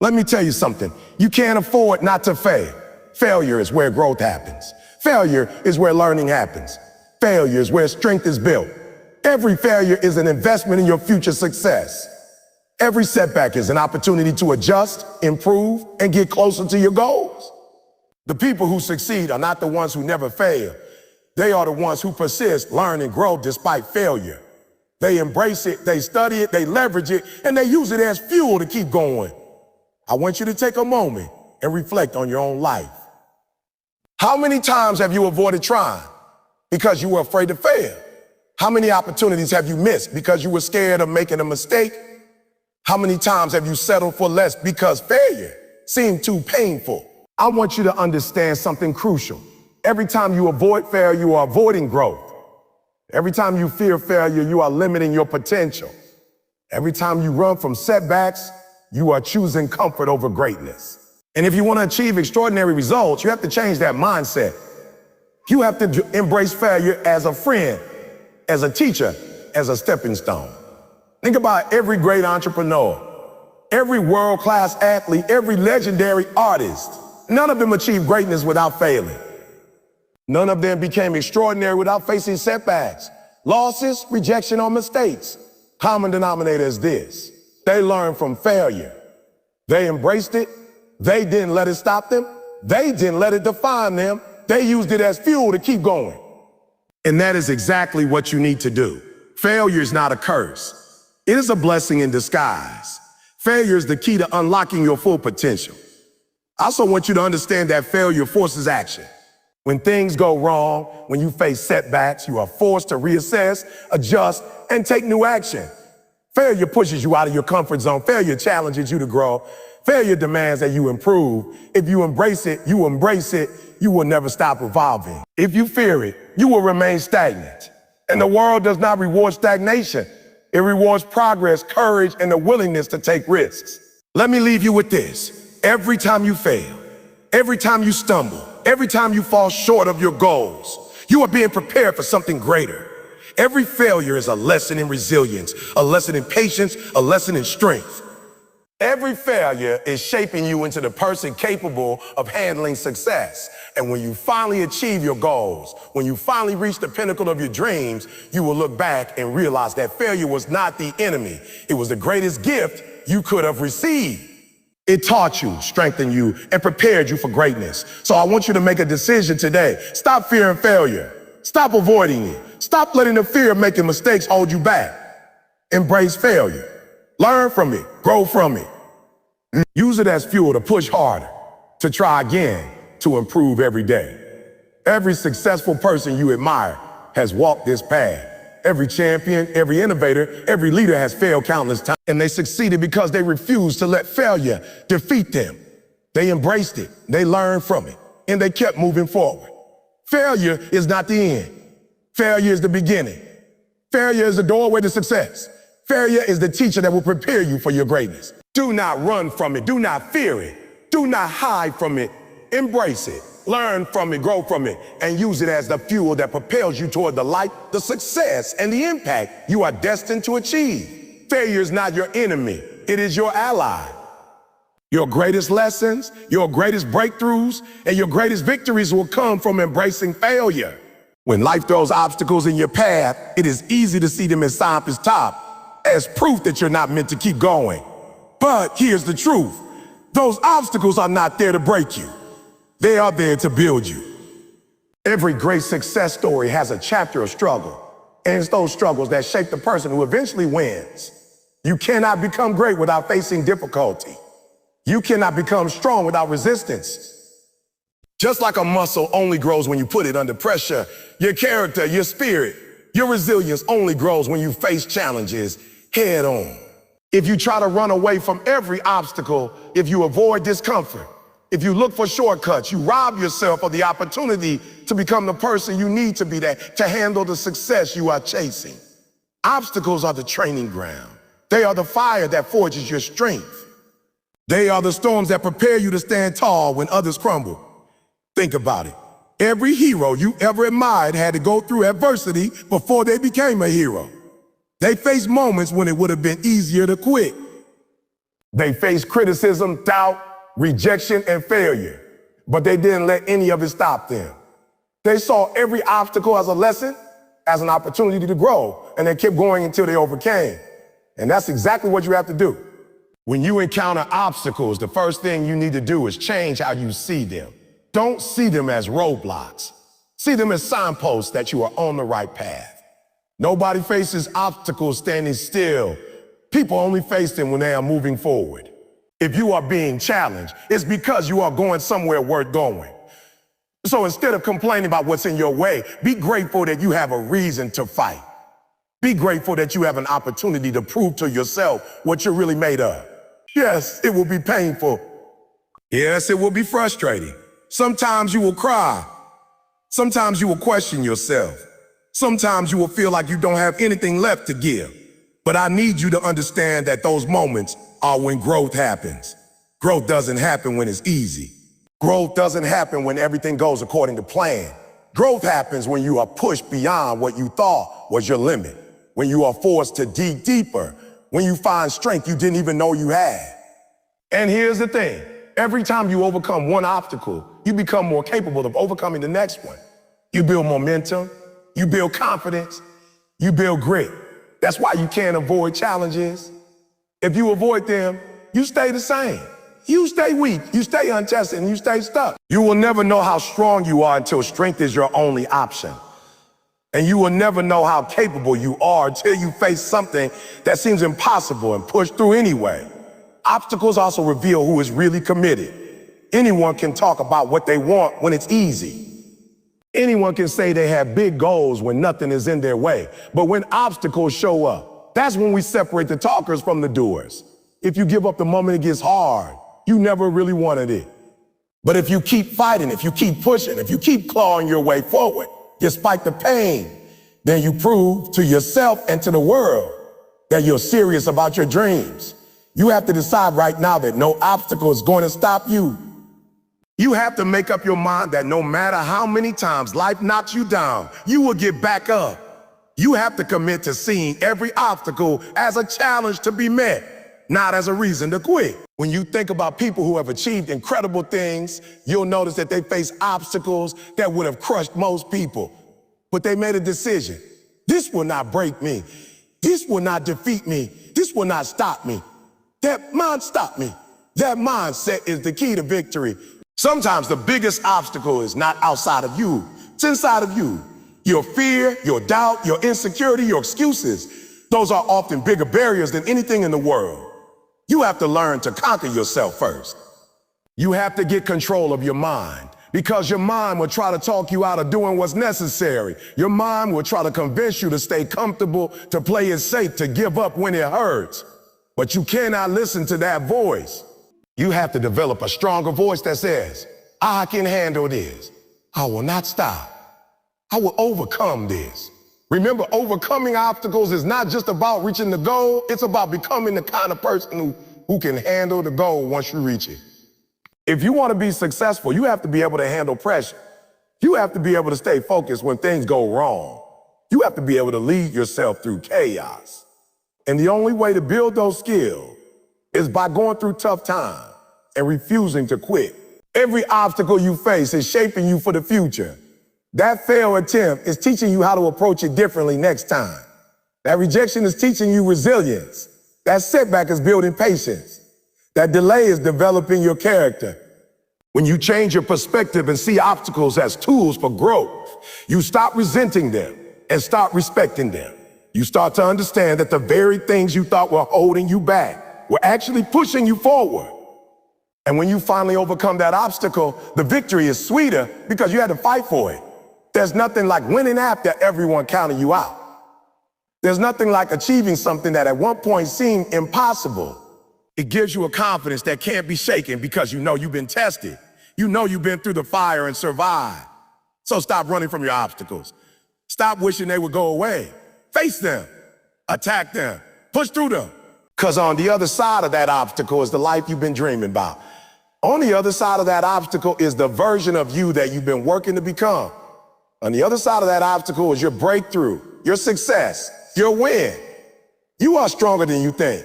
Let me tell you something. You can't afford not to fail. Failure is where growth happens. Failure is where learning happens. Failure is where strength is built. Every failure is an investment in your future success. Every setback is an opportunity to adjust, improve, and get closer to your goals. The people who succeed are not the ones who never fail. They are the ones who persist, learn, and grow despite failure. They embrace it, they study it, they leverage it, and they use it as fuel to keep going. I want you to take a moment and reflect on your own life. How many times have you avoided trying because you were afraid to fail? How many opportunities have you missed because you were scared of making a mistake? How many times have you settled for less because failure seemed too painful? I want you to understand something crucial. Every time you avoid failure, you are avoiding growth. Every time you fear failure, you are limiting your potential. Every time you run from setbacks, you are choosing comfort over greatness. And if you want to achieve extraordinary results, you have to change that mindset. You have to embrace failure as a friend, as a teacher, as a stepping stone. Think about every great entrepreneur, every world-class athlete, every legendary artist. None of them achieved greatness without failing. None of them became extraordinary without facing setbacks, losses, rejection, or mistakes. Common denominator is this: they learned from failure. They embraced it. They didn't let it stop them. They didn't let it define them. They used it as fuel to keep going. And that is exactly what you need to do. Failure is not a curse. It is a blessing in disguise. Failure is the key to unlocking your full potential. I also want you to understand that failure forces action. When things go wrong, when you face setbacks, you are forced to reassess, adjust, and take new action. Failure pushes you out of your comfort zone. Failure challenges you to grow. Failure demands that you improve. If you embrace it, you will never stop evolving. If you fear it, you will remain stagnant. And the world does not reward stagnation. It rewards progress, courage, and the willingness to take risks. Let me leave you with this. Every time you fail, every time you stumble, every time you fall short of your goals, you are being prepared for something greater. Every failure is a lesson in resilience, a lesson in patience, a lesson in strength. Every failure is shaping you into the person capable of handling success. And when you finally achieve your goals, when you finally reach the pinnacle of your dreams, you will look back and realize that failure was not the enemy. It was the greatest gift you could have received. It taught you, strengthened you, and prepared you for greatness. So I want you to make a decision today. Stop fearing failure. Stop avoiding it. Stop letting the fear of making mistakes hold you back. Embrace failure. Learn from it. Grow from it. Use it as fuel to push harder, to try again, to improve every day. Every successful person you admire has walked this path. Every champion, every innovator, every leader has failed countless times, and they succeeded because they refused to let failure defeat them. They embraced it, they learned from it, and they kept moving forward. Failure is not the end. Failure is the beginning. Failure is the doorway to success. Failure is the teacher that will prepare you for your greatness. Do not run from it. Do not fear it. Do not hide from it. Embrace it. Learn from it, grow from it, and use it as the fuel that propels you toward the light, the success, and the impact you are destined to achieve. Failure is not your enemy. It is your ally. Your greatest lessons, your greatest breakthroughs, and your greatest victories will come from embracing failure. When life throws obstacles in your path, it is easy to see them as signs top, as proof that you're not meant to keep going. But here's the truth. Those obstacles are not there to break you. They are there to build you. Every great success story has a chapter of struggle, and it's those struggles that shape the person who eventually wins. You cannot become great without facing difficulty. You cannot become strong without resistance. Just like a muscle only grows when you put it under pressure, your character, your spirit, your resilience only grows when you face challenges head on. If you try to run away from every obstacle, if you avoid discomfort, if you look for shortcuts, you rob yourself of the opportunity to become the person you need to be to handle the success you are chasing. Obstacles are the training ground. They are the fire that forges your strength. They are the storms that prepare you to stand tall when others crumble. Think about it. Every hero you ever admired had to go through adversity before they became a hero. They faced moments when it would have been easier to quit. They faced criticism, doubt, rejection, and failure, but they didn't let any of it stop them. They saw every obstacle as a lesson, as an opportunity to grow, and they kept going until they overcame. And that's exactly what you have to do. When you encounter obstacles, the first thing you need to do is change how you see them. Don't see them as roadblocks. See them as signposts that you are on the right path. Nobody faces obstacles standing still. People only face them when they are moving forward. If you are being challenged, it's because you are going somewhere worth going. So instead of complaining about what's in your way, be grateful that you have a reason to fight. Be grateful that you have an opportunity to prove to yourself what you're really made of. Yes, it will be painful. Yes, it will be frustrating. Sometimes you will cry. Sometimes you will question yourself. Sometimes you will feel like you don't have anything left to give. But I need you to understand that those moments are when growth happens. Growth doesn't happen when it's easy. Growth doesn't happen when everything goes according to plan. Growth happens when you are pushed beyond what you thought was your limit, when you are forced to dig deeper, when you find strength you didn't even know you had. And here's the thing. Every time you overcome one obstacle, you become more capable of overcoming the next one. You build momentum, you build confidence, you build grit. That's why you can't avoid challenges. If you avoid them, you stay the same. You stay weak, you stay untested, and you stay stuck. You will never know how strong you are until strength is your only option. And you will never know how capable you are until you face something that seems impossible and push through anyway. Obstacles also reveal who is really committed. Anyone can talk about what they want when it's easy. Anyone can say they have big goals when nothing is in their way. But when obstacles show up, that's when we separate the talkers from the doers. If you give up the moment it gets hard, you never really wanted it. But if you keep fighting, if you keep pushing, if you keep clawing your way forward, despite the pain, then you prove to yourself and to the world that you're serious about your dreams. You have to decide right now that no obstacle is going to stop you. You have to make up your mind that no matter how many times life knocks you down, you will get back up. You have to commit to seeing every obstacle as a challenge to be met, not as a reason to quit. When you think about people who have achieved incredible things, you'll notice that they face obstacles that would have crushed most people. But they made a decision. This will not break me. This will not defeat me. This will not stop me. That mind stopped me. That mindset is the key to victory. Sometimes the biggest obstacle is not outside of you. It's inside of you. Your fear, your doubt, your insecurity, your excuses. Those are often bigger barriers than anything in the world. You have to learn to conquer yourself first. You have to get control of your mind, because your mind will try to talk you out of doing what's necessary. Your mind will try to convince you to stay comfortable, to play it safe, to give up when it hurts. But you cannot listen to that voice. You have to develop a stronger voice that says, I can handle this. I will not stop. I will overcome this. Remember, overcoming obstacles is not just about reaching the goal. It's about becoming the kind of person who can handle the goal once you reach it. If you want to be successful, you have to be able to handle pressure. You have to be able to stay focused when things go wrong. You have to be able to lead yourself through chaos. And the only way to build those skills is by going through tough times and refusing to quit. Every obstacle you face is shaping you for the future. That failed attempt is teaching you how to approach it differently next time. That rejection is teaching you resilience. That setback is building patience. That delay is developing your character. When you change your perspective and see obstacles as tools for growth, you stop resenting them and start respecting them. You start to understand that the very things you thought were holding you back were actually pushing you forward. And when you finally overcome that obstacle, the victory is sweeter because you had to fight for it. There's nothing like winning after everyone counted you out. There's nothing like achieving something that at one point seemed impossible. It gives you a confidence that can't be shaken because you know you've been tested. You know you've been through the fire and survived. So stop running from your obstacles. Stop wishing they would go away. Face them, attack them, push through them. Because on the other side of that obstacle is the life you've been dreaming about. On the other side of that obstacle is the version of you that you've been working to become. On the other side of that obstacle is your breakthrough, your success, your win. You are stronger than you think.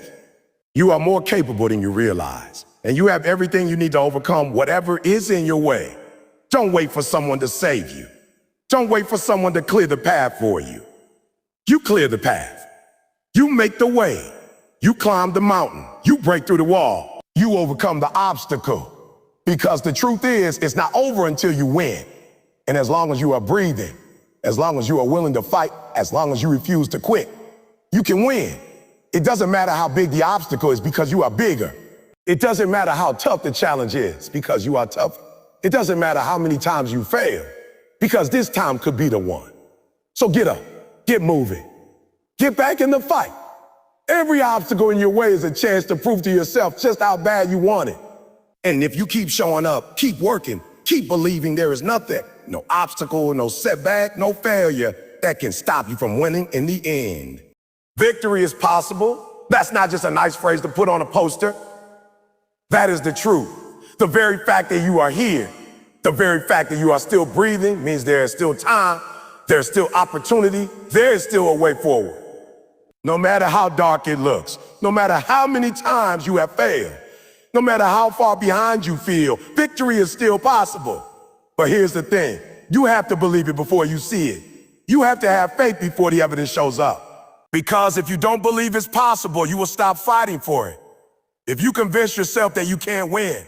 You are more capable than you realize. And you have everything you need to overcome whatever is in your way. Don't wait for someone to save you. Don't wait for someone to clear the path for you. You clear the path. You make the way. You climb the mountain. You break through the wall. You overcome the obstacle. Because the truth is, it's not over until you win. And as long as you are breathing, as long as you are willing to fight, as long as you refuse to quit, you can win. It doesn't matter how big the obstacle is because you are bigger. It doesn't matter how tough the challenge is because you are tougher. It doesn't matter how many times you fail because this time could be the one. So get up, get moving, get back in the fight. Every obstacle in your way is a chance to prove to yourself just how bad you want it. And if you keep showing up, keep working, keep believing, there is nothing, no obstacle, no setback, no failure that can stop you from winning in the end. Victory is possible. That's not just a nice phrase to put on a poster. That is the truth. The very fact that you are here, the very fact that you are still breathing means there is still time, there's still opportunity, there is still a way forward. No matter how dark it looks, No matter how many times you have failed, no matter how far behind you feel, victory is still possible. But here's the thing. You have to believe it before you see it. You have to have faith before the evidence shows up. Because if you don't believe it's possible, you will stop fighting for it. If you convince yourself that you can't win,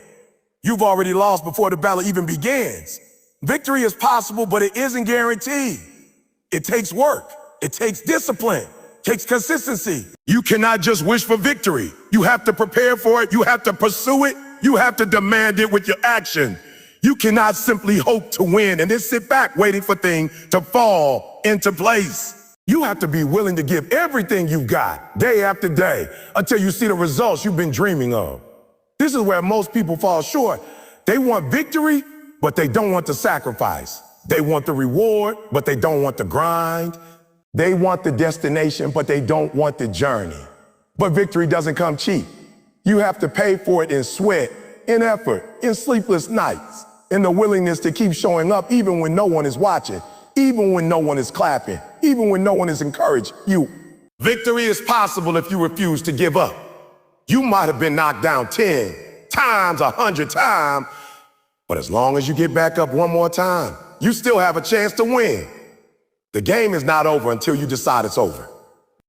you've already lost before the battle even begins. Victory is possible, but it isn't guaranteed. It takes work. It takes discipline. It takes consistency. You cannot just wish for victory. You have to prepare for it. You have to pursue it. You have to demand it with your action. You cannot simply hope to win and then sit back waiting for things to fall into place. You have to be willing to give everything you've got day after day until you see the results you've been dreaming of. This is where most people fall short. They want victory, but they don't want the sacrifice. They want the reward, but they don't want the grind. They want the destination, but they don't want the journey. But victory doesn't come cheap. You have to pay for it in sweat, in effort, in sleepless nights, in the willingness to keep showing up even when no one is watching, even when no one is clapping, even when no one is encouraging you. Victory is possible if you refuse to give up. You might have been knocked down 10 times, 100 times, but as long as you get back up one more time, you still have a chance to win. The game is not over until you decide it's over.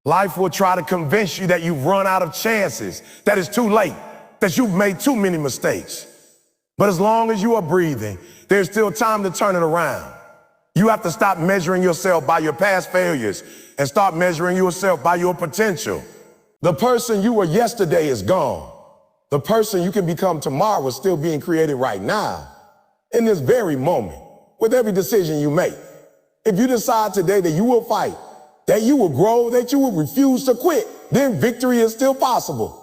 Life will try to convince you that you've run out of chances, that it's too late, that you've made too many mistakes. But as long as you are breathing, there's still time to turn it around. You have to stop measuring yourself by your past failures and start measuring yourself by your potential. The person you were yesterday is gone. The person you can become tomorrow is still being created right now, in this very moment, with every decision you make. If you decide today that you will fight, that you will grow, that you will refuse to quit, then victory is still possible.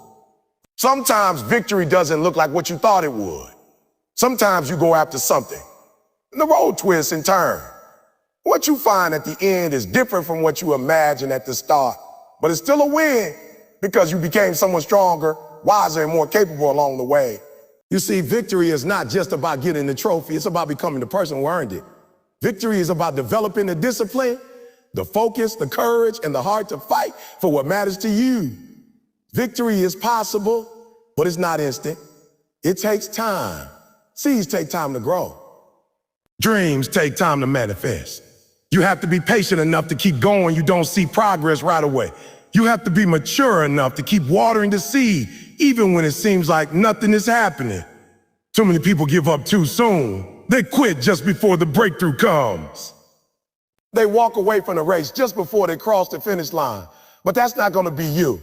Sometimes victory doesn't look like what you thought it would. Sometimes you go after something, and the road twists and turns. What you find at the end is different from what you imagined at the start, but it's still a win because you became someone stronger, wiser, and more capable along the way. You see, victory is not just about getting the trophy, it's about becoming the person who earned it. Victory is about developing the discipline, the focus, the courage, and the heart to fight for what matters to you. Victory is possible, but it's not instant. It takes time. Seeds take time to grow. Dreams take time to manifest. You have to be patient enough to keep going. You don't see progress right away. You have to be mature enough to keep watering the seed, even when it seems like nothing is happening. Too many people give up too soon. They quit just before the breakthrough comes. They walk away from the race just before they cross the finish line. But that's not going to be you.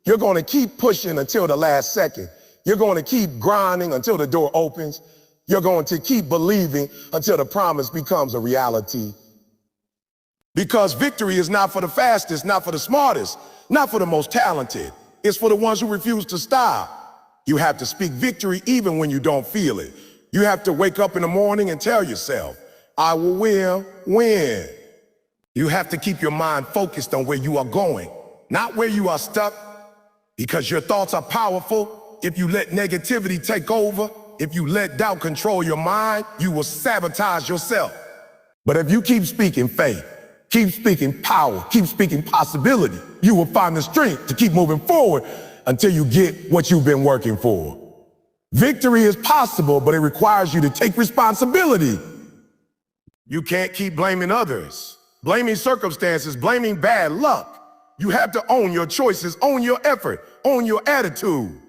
You're going to keep pushing until the last second. You're going to keep grinding until the door opens. You're going to keep believing until the promise becomes a reality. Because victory is not for the fastest, not for the smartest, not for the most talented. It's for the ones who refuse to stop. You have to speak victory even when you don't feel it. You have to wake up in the morning and tell yourself, I will win. You have to keep your mind focused on where you are going, not where you are stuck, because your thoughts are powerful. If you let negativity take over, if you let doubt control your mind, you will sabotage yourself. But if you keep speaking faith, keep speaking power, keep speaking possibility, you will find the strength to keep moving forward until you get what you've been working for. Victory is possible, but it requires you to take responsibility. You can't keep blaming others, blaming circumstances, blaming bad luck. You have to own your choices, own your effort, own your attitude.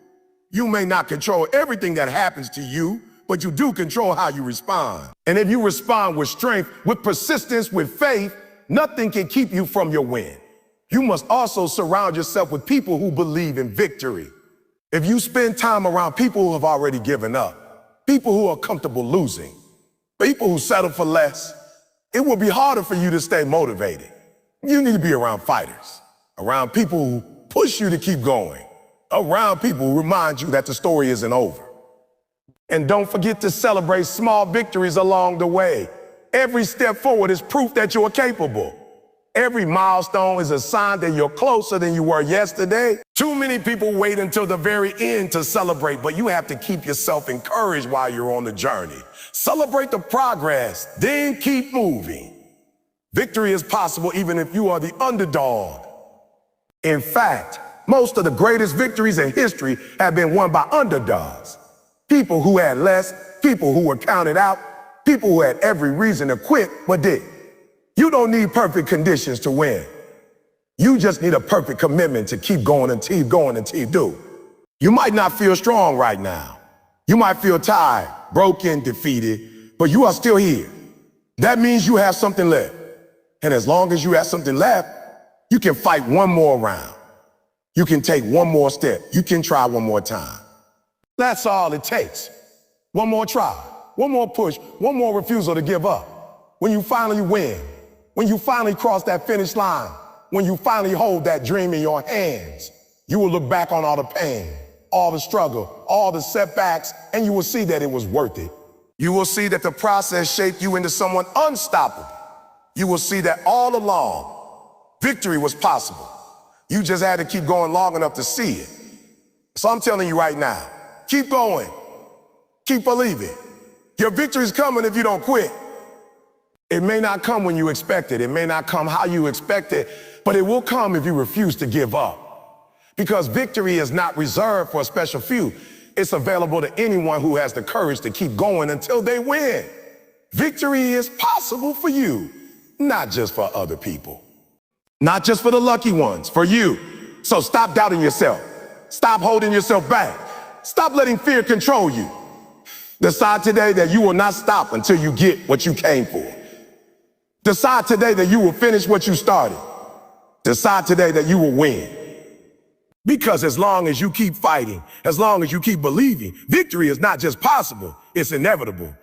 You may not control everything that happens to you, but you do control how you respond. And if you respond with strength, with persistence, with faith, nothing can keep you from your win. You must also surround yourself with people who believe in victory. If you spend time around people who have already given up, people who are comfortable losing, people who settle for less, it will be harder for you to stay motivated. You need to be around fighters, around people who push you to keep going, around people who remind you that the story isn't over. And don't forget to celebrate small victories along the way. Every step forward is proof that you are capable. Every milestone is a sign that you're closer than you were yesterday. Too many people wait until the very end to celebrate, but you have to keep yourself encouraged while you're on the journey. Celebrate the progress, then keep moving. Victory is possible even if you are the underdog. In fact, Most of the greatest victories in history have been won by underdogs. People who had less, people who were counted out, people who had every reason to quit but didn't. You don't need perfect conditions to win. You just need a perfect commitment to keep going until you do. You might not feel strong right now. You might feel tired, broken, defeated, but you are still here. That means you have something left. And as long as you have something left, you can fight one more round. You can take one more step. You can try one more time. That's all it takes. One more try, one more push, one more refusal to give up. When you finally win, when you finally cross that finish line, when you finally hold that dream in your hands, you will look back on all the pain, all the struggle, all the setbacks, and you will see that it was worth it. You will see that the process shaped you into someone unstoppable. You will see that all along, victory was possible. You just had to keep going long enough to see it. So I'm telling you right now, keep going. Keep believing. Your victory's coming if you don't quit. It may not come when you expect it. It may not come how you expect it, but it will come if you refuse to give up. Because victory is not reserved for a special few. It's available to anyone who has the courage to keep going until they win. Victory is possible for you, not just for other people. Not just for the lucky ones, for you. So stop doubting yourself. Stop holding yourself back. Stop letting fear control you. Decide today that you will not stop until you get what you came for. Decide today that you will finish what you started. Decide today that you will win. Because as long as you keep fighting, as long as you keep believing, victory is not just possible, it's inevitable.